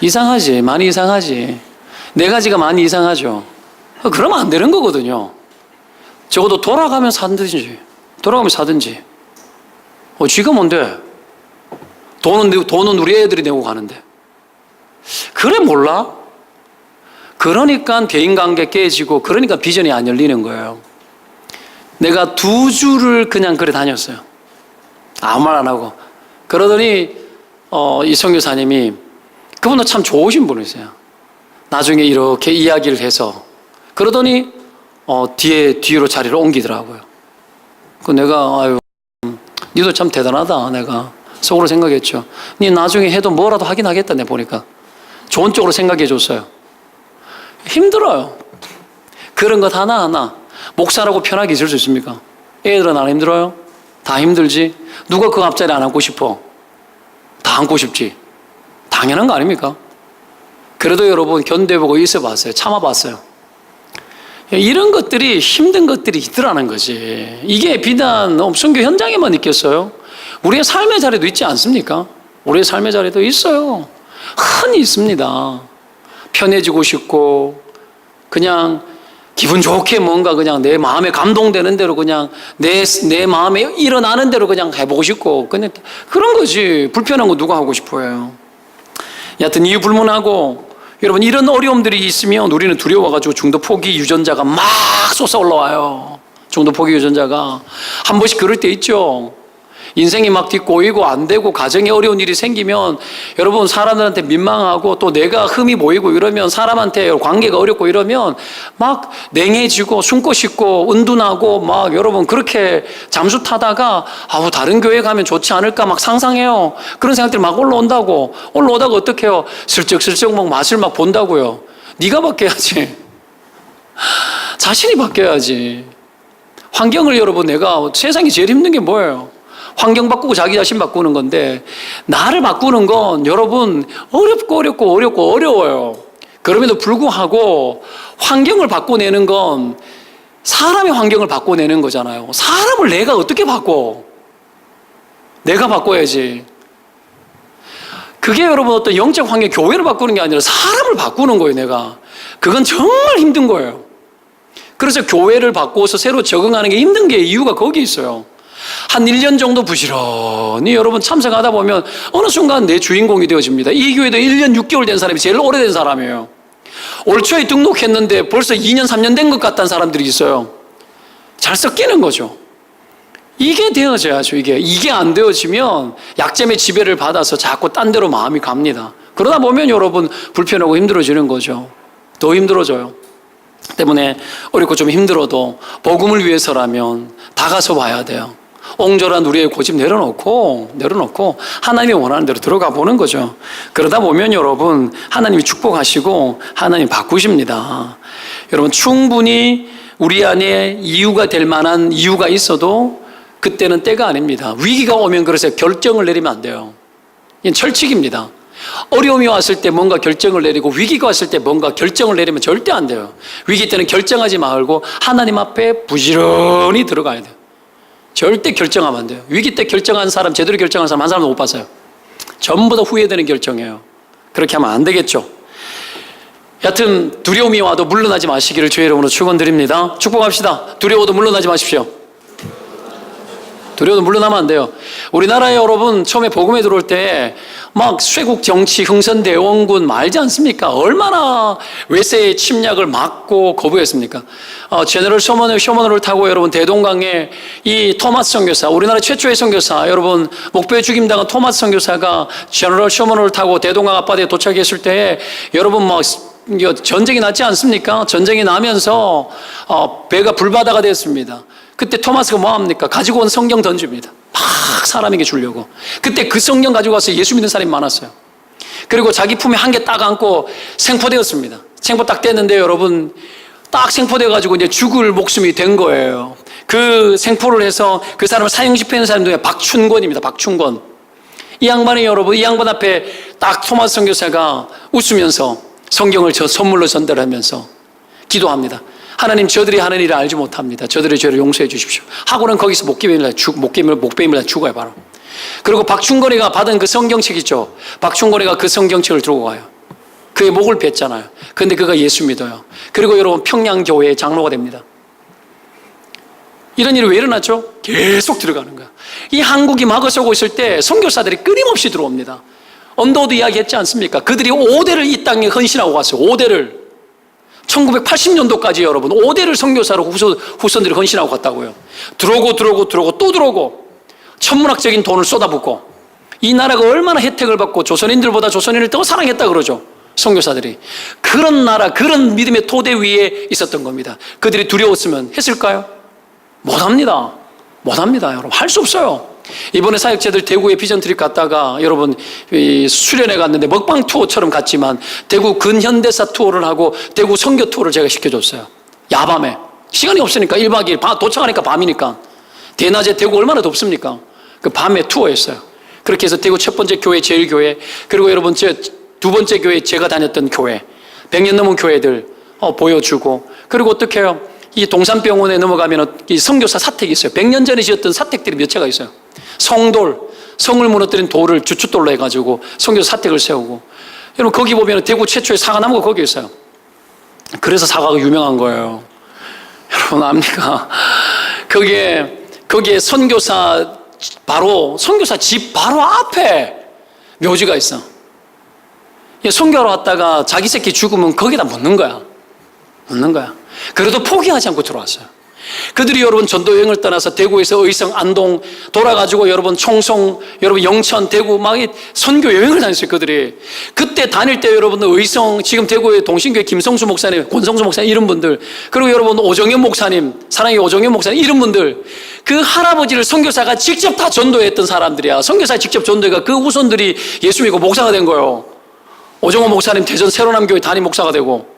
이상하지. 많이 이상하지. 네 가지가 많이 이상하죠. 그러면 안 되는 거거든요. 적어도 돌아가면서 사든지. 돌아가면서 사든지. 쥐가 뭔데? 돈은 우리 애들이 내고 가는데. 그래 몰라? 그러니까 대인관계 깨지고 그러니까 비전이 안 열리는 거예요. 내가 2주를 그냥 그래 다녔어요. 아무 말 안 하고. 그러더니 이 선교사님이 그분도 참 좋으신 분이세요. 나중에 이렇게 이야기를 해서 그러더니 뒤로 자리를 옮기더라고요. 그 내가 니도 참 대단하다 내가 속으로 생각했죠. 니 나중에 해도 뭐라도 하긴 하겠다 내 보니까. 좋은 쪽으로 생각해 줬어요. 힘들어요. 그런 것 하나하나 목사라고 편하게 있을 수 있습니까? 애들은 안 힘들어요? 다 힘들지. 누가 그 앞자리 안 앉고 싶어? 다 앉고 싶지. 당연한 거 아닙니까? 그래도 여러분 견뎌보고 있어봤어요. 참아봤어요. 이런 것들이 힘든 것들이 있더라는 거지. 이게 비단 선교 현장에만 있겠어요? 우리의 삶의 자리도 있지 않습니까? 우리의 삶의 자리도 있어요. 흔히 있습니다. 편해지고 싶고 그냥 기분 좋게 뭔가 그냥 내 마음에 감동되는 대로 그냥 내 마음에 일어나는 대로 그냥 해보고 싶고 그냥 그런 거지. 불편한 거 누가 하고 싶어요. 여하튼 이유 불문하고 여러분 이런 어려움들이 있으면 우리는 두려워가지고 중도 포기 유전자가 막 솟아 올라와요. 중도 포기 유전자가 한 번씩 그럴 때 있죠. 인생이 막 뒷꼬이고 안 되고 가정에 어려운 일이 생기면 여러분 사람들한테 민망하고 또 내가 흠이 보이고 이러면 사람한테 관계가 어렵고 이러면 막 냉해지고 숨고 싶고 은둔하고 막 여러분 그렇게 잠수 타다가 다른 교회 가면 좋지 않을까 막 상상해요. 그런 생각들이 막 올라오다가 어떻게 해요? 슬쩍슬쩍 막 맛을 막 본다고요. 네가 바뀌어야지. 자신이 바뀌어야지. 환경을 여러분 내가 세상이 제일 힘든 게 뭐예요? 환경 바꾸고 자기 자신 바꾸는 건데, 나를 바꾸는 건 여러분 어려워요. 그럼에도 불구하고 환경을 바꿔내는 건 사람의 환경을 바꿔내는 거잖아요. 사람을 내가 어떻게 바꿔? 내가 바꿔야지. 그게 여러분 어떤 영적 환경, 교회를 바꾸는 게 아니라 사람을 바꾸는 거예요, 내가. 그건 정말 힘든 거예요. 그래서 교회를 바꿔서 새로 적응하는 게 힘든 게 이유가 거기 있어요. 한 1년 정도 부지런히 여러분 참석하다 보면 어느 순간 내 주인공이 되어집니다. 이 교회도 1년 6개월 된 사람이 제일 오래된 사람이에요. 올 초에 등록했는데 벌써 2년, 3년 된 것 같다는 사람들이 있어요. 잘 섞이는 거죠. 이게 되어져야죠. 이게 안 되어지면 약점의 지배를 받아서 자꾸 딴 데로 마음이 갑니다. 그러다 보면 여러분 불편하고 힘들어지는 거죠. 더 힘들어져요. 때문에 어렵고 좀 힘들어도 복음을 위해서라면 다 가서 봐야 돼요. 옹졸한 우리의 고집 내려놓고 하나님이 원하는 대로 들어가 보는 거죠. 그러다 보면 여러분 하나님이 축복하시고 하나님이 바꾸십니다. 여러분 충분히 우리 안에 이유가 될 만한 이유가 있어도 그때는 때가 아닙니다. 위기가 오면 그래서 결정을 내리면 안 돼요. 이건 철칙입니다. 어려움이 왔을 때 뭔가 결정을 내리고 위기가 왔을 때 뭔가 결정을 내리면 절대 안 돼요. 위기 때는 결정하지 말고 하나님 앞에 부지런히 들어가야 돼요. 절대 결정하면 안 돼요. 위기 때 결정한 사람, 제대로 결정한 사람 한 사람도 못 봤어요. 전부 다 후회되는 결정이에요. 그렇게 하면 안 되겠죠. 여하튼 두려움이 와도 물러나지 마시기를 주의 이름으로 축원드립니다. 축복합시다. 두려워도 물러나지 마십시오. 두려워도 물러나면 안 돼요. 우리나라에 여러분 처음에 복음에 들어올 때 막 쇄국 정치, 흥선대원군 말지 않습니까? 얼마나 외세의 침략을 막고 거부했습니까? 제너럴 쇼먼을 타고 여러분 대동강에 이 토마스 선교사, 우리나라 최초의 선교사, 여러분 목표에 죽임당한 토마스 선교사가 제너럴 쇼먼을 타고 대동강 앞바다에 도착했을 때 여러분 막 전쟁이 났지 않습니까? 전쟁이 나면서 배가 불바다가 됐습니다. 그때 토마스가 뭐합니까? 가지고 온 성경 던집니다. 막 사람에게 주려고. 그때 그 성경 가지고 와서 예수 믿는 사람이 많았어요. 그리고 자기 품에 한 개 딱 안고 생포되었습니다. 생포 딱 됐는데 여러분 딱 생포돼가지고 이제 죽을 목숨이 된 거예요. 그 생포를 해서 그 사람을 사형 집행한 사람 중에 박춘권입니다. 박춘권. 이 양반이 여러분, 이 양반 앞에 딱 토마스 선교사가 웃으면서 성경을 선물로 전달하면서 기도합니다. 하나님, 저들이 하는 일을 알지 못합니다. 저들의 죄를 용서해 주십시오. 하고는 거기서 목베임을 죽어요, 바로. 그리고 박충건이가 받은 그 성경책 있죠. 박충건이가 그 성경책을 들고 가요. 그의 목을 뱉잖아요. 그런데 그가 예수 믿어요. 그리고 여러분 평양교회의 장로가 됩니다. 이런 일이 왜 일어났죠? 계속 들어가는 거야. 이 한국이 막아서고 있을 때 선교사들이 끊임없이 들어옵니다. 언더우드 이야기했지 않습니까? 그들이 5대를 이 땅에 헌신하고 갔어요. 5대를. 1980년도까지 여러분 5대를 선교사로 후손들이 헌신하고 갔다고요. 들어오고 또 들어오고 천문학적인 돈을 쏟아붓고 이 나라가 얼마나 혜택을 받고 조선인들보다 조선인을 더 사랑했다 그러죠. 선교사들이. 그런 나라, 그런 믿음의 토대 위에 있었던 겁니다. 그들이 두려웠으면 했을까요? 못합니다. 여러분. 할 수 없어요. 이번에 사역자들 대구에 비전 트립 갔다가 여러분 수련회 갔는데 먹방 투어처럼 갔지만 대구 근현대사 투어를 하고 대구 선교 투어를 제가 시켜줬어요. 야밤에. 시간이 없으니까 1박 2일 도착하니까 밤이니까. 대낮에 대구 얼마나 덥습니까? 그 밤에 투어했어요. 그렇게 해서 대구 첫 번째 교회 제일교회, 그리고 여러분 두 번째 교회 제가 다녔던 교회, 100년 넘은 교회들 보여주고, 그리고 어떻게 해요? 이 동산병원에 넘어가면 이 선교사 사택이 있어요. 100년 전에 지었던 사택들이 몇 채가 있어요. 성을 무너뜨린 돌을 주춧돌로 해가지고 선교사 사택을 세우고. 여러분 거기 보면 대구 최초의 사과나무가 거기 있어요. 그래서 사과가 유명한 거예요. 여러분 압니까? 거기에 선교사 집 바로 앞에 묘지가 있어. 선교하러 왔다가 자기 새끼 죽으면 거기다 묻는 거야. 그래도 포기하지 않고 들어왔어요. 그들이 여러분 전도 여행을 떠나서 대구에서 의성, 안동 돌아가지고 여러분 총성, 여러분 영천, 대구 막 선교 여행을 다녔어요. 그들이 그때 다닐 때 여러분 의성, 지금 대구의 동신교회 김성수 목사님, 권성수 목사님 이런 분들, 그리고 여러분 오정현 목사님, 사랑의 오정현 목사님 이런 분들, 그 할아버지를 선교사가 직접 다 전도했던 사람들이야. 선교사 직접 전도해가 그 후손들이 예수 믿고 목사가 된 거예요. 오정현 목사님 대전 새로남교회 담임 목사가 되고.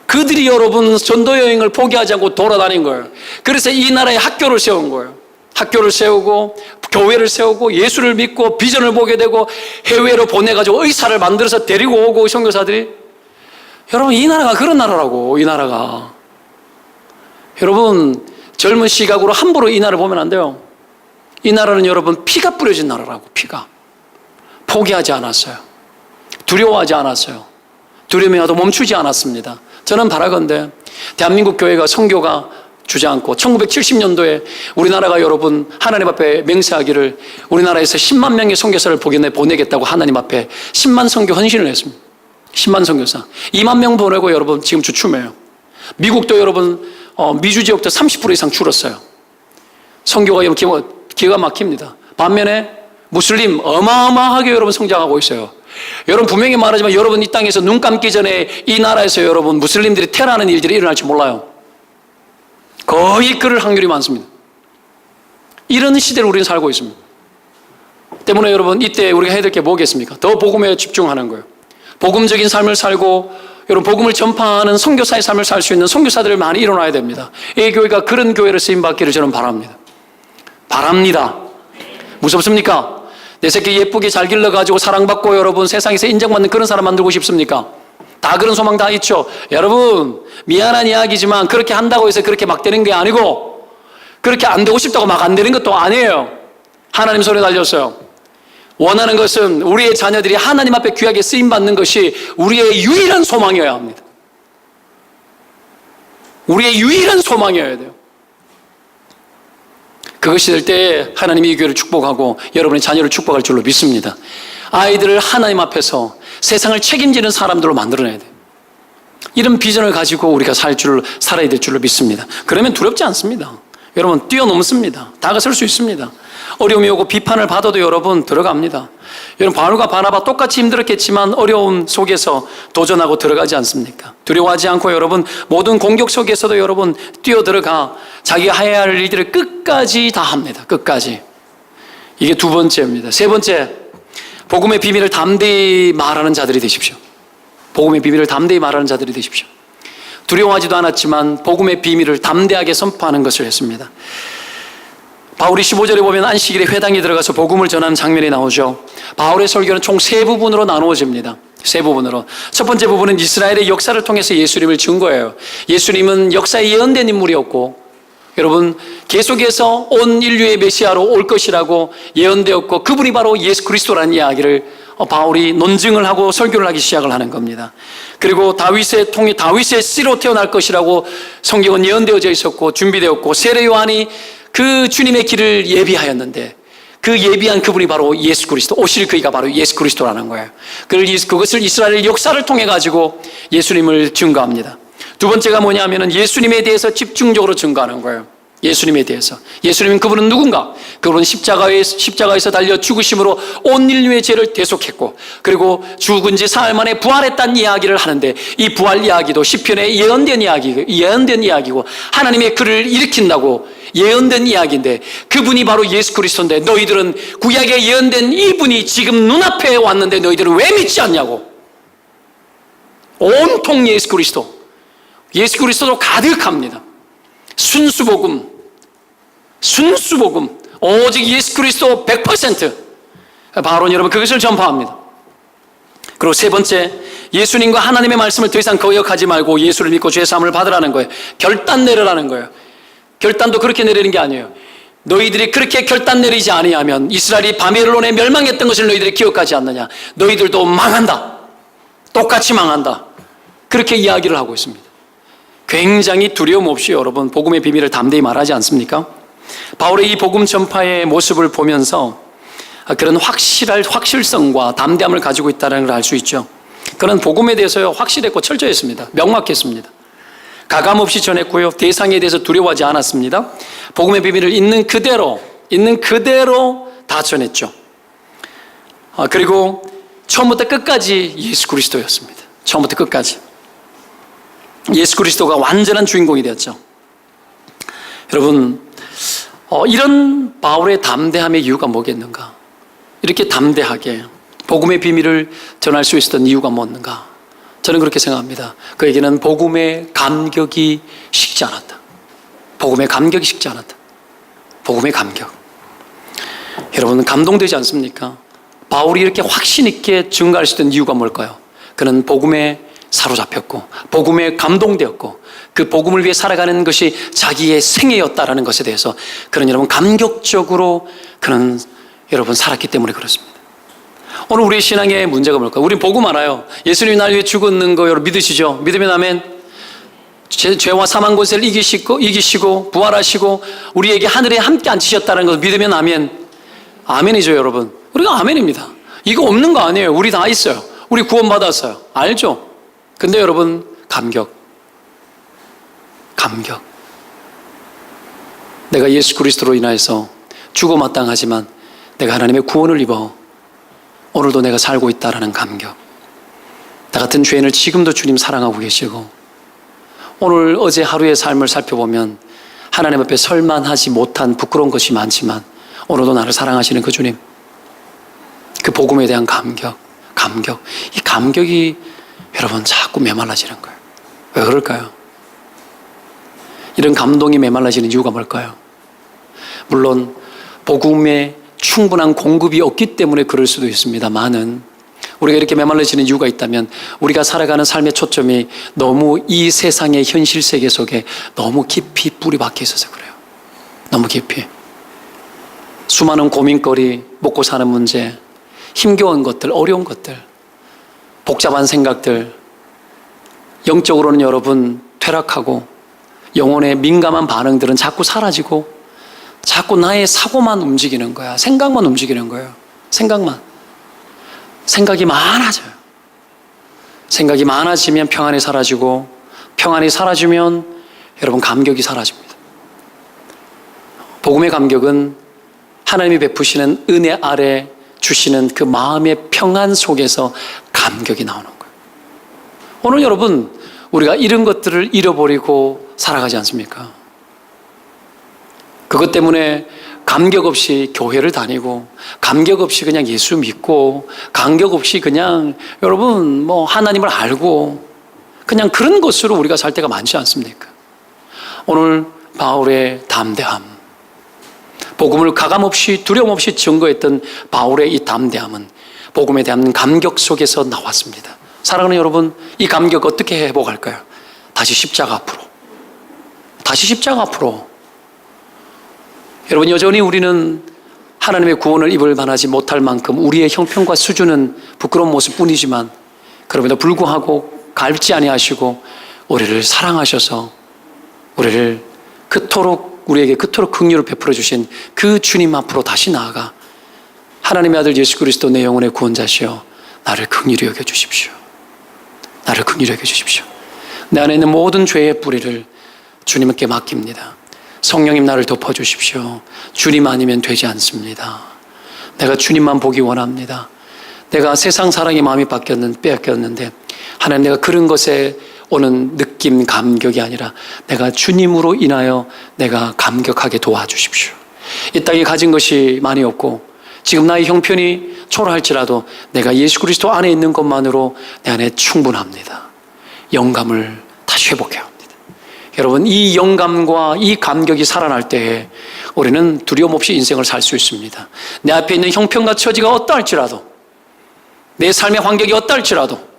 그들이 여러분 전도 여행을 포기하지 않고 돌아다닌 거예요. 그래서 이 나라에 학교를 세운 거예요. 학교를 세우고 교회를 세우고 예수를 믿고 비전을 보게 되고 해외로 보내가지고 의사를 만들어서 데리고 오고 선교사들이. 여러분, 이 나라가 그런 나라라고. 이 나라가. 여러분, 젊은 시각으로 함부로 이 나라를 보면 안 돼요. 이 나라는 여러분 피가 뿌려진 나라라고. 피가. 포기하지 않았어요. 두려워하지 않았어요. 두려움이 와도 멈추지 않았습니다. 저는 바라건대 대한민국 교회가 선교가 주저앉고 1970년도에 우리나라가 여러분 하나님 앞에 맹세하기를 우리나라에서 10만 명의 선교사를 보내겠다고 하나님 앞에 10만 선교 헌신을 했습니다. 10만 선교사. 2만 명 보내고 여러분 지금 주춤해요. 미국도 여러분 미주 지역도 30% 이상 줄었어요. 선교가 기가 막힙니다. 반면에 무슬림 어마어마하게 여러분 성장하고 있어요. 여러분 분명히 말하지만 여러분 이 땅에서 눈 감기 전에 이 나라에서 여러분 무슬림들이 테러하는 일들이 일어날지 몰라요. 거의 그럴 확률이 많습니다. 이런 시대를 우리는 살고 있습니다. 때문에 여러분 이때 우리가 해야 될 게 뭐겠습니까? 더 복음에 집중하는 거예요. 복음적인 삶을 살고 여러분 복음을 전파하는 선교사의 삶을 살 수 있는 선교사들을 많이 일어나야 됩니다. 이 교회가 그런 교회를 쓰임받기를 저는 바랍니다. 무섭습니까? 내 새끼 예쁘게 잘 길러가지고 사랑받고 여러분 세상에서 인정받는 그런 사람 만들고 싶습니까? 다 그런 소망 다 있죠. 여러분 미안한 이야기지만 그렇게 한다고 해서 그렇게 막 되는 게 아니고 그렇게 안 되고 싶다고 막 안 되는 것도 아니에요. 하나님 손에 달렸어요. 원하는 것은 우리의 자녀들이 하나님 앞에 귀하게 쓰임받는 것이 우리의 유일한 소망이어야 합니다. 우리의 유일한 소망이어야 돼요. 그것이 될 때 하나님이 이 교회를 축복하고 여러분의 자녀를 축복할 줄로 믿습니다. 아이들을 하나님 앞에서 세상을 책임지는 사람들로 만들어내야 돼요. 이런 비전을 가지고 우리가 살아야 될 줄로 믿습니다. 그러면 두렵지 않습니다. 여러분 뛰어넘습니다. 다가설 수 있습니다. 어려움이 오고 비판을 받아도 여러분 들어갑니다. 여러분 바울과 바나바 똑같이 힘들었겠지만 어려움 속에서 도전하고 들어가지 않습니까? 두려워하지 않고 여러분 모든 공격 속에서도 여러분 뛰어들어가 자기가 해야 할 일들을 끝까지 다 합니다. 끝까지. 이게 두 번째입니다. 세 번째, 복음의 비밀을 담대히 말하는 자들이 되십시오. 복음의 비밀을 담대히 말하는 자들이 되십시오. 두려워하지도 않았지만 복음의 비밀을 담대하게 선포하는 것을 했습니다. 바울이 15절에 보면 안식일에 회당에 들어가서 복음을 전하는 장면이 나오죠. 바울의 설교는 총 세 부분으로 나누어집니다. 세 부분으로. 첫 번째 부분은 이스라엘의 역사를 통해서 예수님을 증거해요. 예수님은 역사에 예언된 인물이었고 여러분 계속해서 온 인류의 메시아로 올 것이라고 예언되었고 그분이 바로 예수 그리스도라는 이야기를 바울이 논증을 하고 설교를 하기 시작을 하는 겁니다. 그리고 다윗의 씨로 태어날 것이라고 성경은 예언되어져 있었고 준비되었고 세례 요한이 그 주님의 길을 예비하였는데 그 예비한 그분이 바로 예수 그리스도, 오실 그이가 바로 예수 그리스도라는 거예요. 그것을 이스라엘 역사를 통해 가지고 예수님을 증거합니다. 두 번째가 뭐냐면은 예수님에 대해서 집중적으로 증거하는 거예요. 예수님에 대해서. 예수님은 그분은 누군가? 그분은 십자가에서 달려 죽으심으로 온 인류의 죄를 대속했고 그리고 죽은 지 사흘 만에 부활했다는 이야기를 하는데 이 부활 이야기도 시편에 예언된 이야기고 하나님의 그를 일으킨다고 예언된 이야기인데 그분이 바로 예수 그리스도인데 너희들은 구약에 예언된 이분이 지금 눈앞에 왔는데 너희들은 왜 믿지 않냐고. 온통 예수 그리스도도 가득합니다. 순수복음, 오직 예수 그리스도 100%. 바로 여러분 그것을 전파합니다. 그리고 세 번째, 예수님과 하나님의 말씀을 더 이상 거역하지 말고 예수를 믿고 죄 사함을 받으라는 거예요. 결단 내려라는 거예요. 결단도 그렇게 내리는 게 아니에요. 너희들이 그렇게 결단 내리지 아니하면 이스라엘이 바벨론에 멸망했던 것을 너희들이 기억하지 않느냐. 너희들도 망한다. 똑같이 망한다. 그렇게 이야기를 하고 있습니다. 굉장히 두려움 없이 여러분 복음의 비밀을 담대히 말하지 않습니까? 바울의 이 복음 전파의 모습을 보면서 그런 확실성과 담대함을 가지고 있다는 걸 알 수 있죠. 그런 복음에 대해서 확실했고 철저했습니다. 명확했습니다. 가감없이 전했고요. 대상에 대해서 두려워하지 않았습니다. 복음의 비밀을 있는 그대로 다 전했죠. 그리고 처음부터 끝까지 예수 그리스도였습니다. 처음부터 끝까지. 예수 그리스도가 완전한 주인공이 되었죠. 여러분, 이런 바울의 담대함의 이유가 뭐겠는가? 이렇게 담대하게 복음의 비밀을 전할 수 있었던 이유가 뭐였는가? 저는 그렇게 생각합니다. 그에게는 복음의 감격이 식지 않았다. 복음의 감격이 식지 않았다. 복음의 감격. 여러분 감동되지 않습니까? 바울이 이렇게 확신 있게 증거할 수 있던 이유가 뭘까요? 그는 복음에 사로잡혔고 복음에 감동되었고 그 복음을 위해 살아가는 것이 자기의 생애였다라는 것에 대해서 그는 여러분 감격적으로 그는 여러분 살았기 때문에 그렇습니다. 오늘 우리의 신앙의 문제가 뭘까요? 우린 복음 알아요. 예수님이 날 위해 죽었는 거 여러분 믿으시죠? 믿으면 아멘. 죄와 사망 권세를 이기시고 부활하시고 우리에게 하늘에 함께 앉히셨다는 것 믿으면 아멘. 아멘이죠 여러분. 우리가 아멘입니다. 이거 없는 거 아니에요. 우리 다 있어요. 우리 구원받았어요. 알죠? 근데 여러분 감격. 내가 예수 그리스도로 인하여서 죽어 마땅하지만 내가 하나님의 구원을 입어 오늘도 내가 살고 있다라는 감격. 나 같은 죄인을 지금도 주님 사랑하고 계시고 오늘 어제 하루의 삶을 살펴보면 하나님 앞에 설만하지 못한 부끄러운 것이 많지만 오늘도 나를 사랑하시는 그 주님, 그 복음에 대한 감격. 이 감격이 여러분 자꾸 메말라지는 거예요. 왜 그럴까요? 이런 감동이 메말라지는 이유가 뭘까요? 물론 복음에 충분한 공급이 없기 때문에 그럴 수도 있습니다만은 우리가 이렇게 메말라지는 이유가 있다면 우리가 살아가는 삶의 초점이 너무 이 세상의 현실 세계 속에 너무 깊이 뿌리 박혀 있어서 그래요. 너무 깊이. 수많은 고민거리, 먹고 사는 문제, 힘겨운 것들, 어려운 것들, 복잡한 생각들, 영적으로는 여러분 퇴락하고 영혼의 민감한 반응들은 자꾸 사라지고 자꾸 나의 사고만 움직이는 거야. 생각만 움직이는 거예요. 생각이 많아져요. 생각이 많아지면 평안이 사라지고 평안이 사라지면 여러분 감격이 사라집니다. 복음의 감격은 하나님이 베푸시는 은혜 아래 주시는 그 마음의 평안 속에서 감격이 나오는 거예요. 오늘 여러분 우리가 이런 것들을 잃어버리고 살아가지 않습니까? 그것 때문에 감격 없이 교회를 다니고 감격 없이 그냥 예수 믿고 감격 없이 그냥 여러분 하나님을 알고 그냥 그런 것으로 우리가 살 때가 많지 않습니까? 오늘 바울의 담대함, 복음을 가감없이 두려움 없이 증거했던 바울의 이 담대함은 복음에 대한 감격 속에서 나왔습니다. 사랑하는 여러분, 이 감격 어떻게 회복할까요? 다시 십자가 앞으로. 여러분 여전히 우리는 하나님의 구원을 입을 만하지 못할 만큼 우리의 형편과 수준은 부끄러운 모습뿐이지만 그럼에도 불구하고 갈지 아니하시고 우리를 사랑하셔서 우리에게 그토록 긍휼을 베풀어 주신 그 주님 앞으로 다시 나아가 하나님의 아들 예수 그리스도 내 영혼의 구원자시여 나를 긍휼히 여겨 주십시오. 내 안에 있는 모든 죄의 뿌리를 주님께 맡깁니다. 성령님 나를 덮어주십시오. 주님 아니면 되지 않습니다. 내가 주님만 보기 원합니다. 내가 세상 사랑의 마음이 빼앗겼는데 하나님 내가 그런 것에 오는 느낌, 감격이 아니라 내가 주님으로 인하여 내가 감격하게 도와주십시오. 이 땅에 가진 것이 많이 없고 지금 나의 형편이 초라할지라도 내가 예수 그리스도 안에 있는 것만으로 내 안에 충분합니다. 영감을 다시 회복해야 합니다. 여러분 이 영감과 이 감격이 살아날 때에 우리는 두려움 없이 인생을 살 수 있습니다. 내 앞에 있는 형편과 처지가 어떠할지라도 내 삶의 환경이 어떠할지라도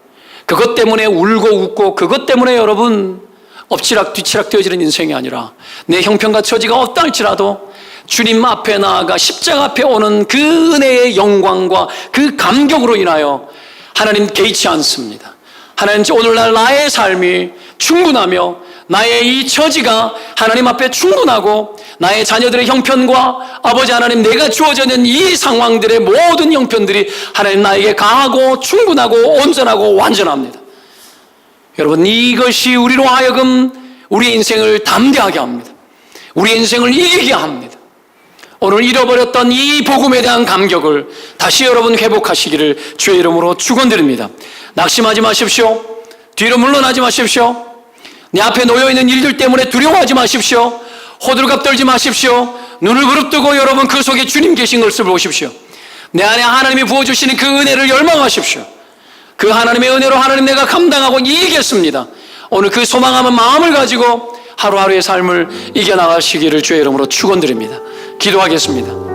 그것 때문에 울고 웃고 그것 때문에 여러분 엎치락 뒤치락 되어지는 인생이 아니라 내 형편과 처지가 어떠할지라도 주님 앞에 나아가 십자가 앞에 오는 그 은혜의 영광과 그 감격으로 인하여 하나님 개의치 않습니다. 하나님 오늘날 나의 삶이 충분하며 나의 이 처지가 하나님 앞에 충분하고 나의 자녀들의 형편과 아버지 하나님 내가 주어져 있는 이 상황들의 모든 형편들이 하나님 나에게 강하고 충분하고 온전하고 완전합니다. 여러분 이것이 우리로 하여금 우리 인생을 담대하게 합니다. 우리 인생을 이기게 합니다. 오늘 잃어버렸던 이 복음에 대한 감격을 다시 여러분 회복하시기를 주의 이름으로 축원드립니다. 낙심하지 마십시오. 뒤로 물러나지 마십시오. 내 앞에 놓여있는 일들 때문에 두려워하지 마십시오. 호들갑 떨지 마십시오. 눈을 부릅뜨고 여러분 그 속에 주님 계신 것을 보십시오. 내 안에 하나님이 부어주시는 그 은혜를 열망하십시오. 그 하나님의 은혜로 하나님 내가 감당하고 이기겠습니다. 오늘 그 소망하는 마음을 가지고 하루하루의 삶을 이겨나가시기를 주의 이름으로 축원드립니다. 기도하겠습니다.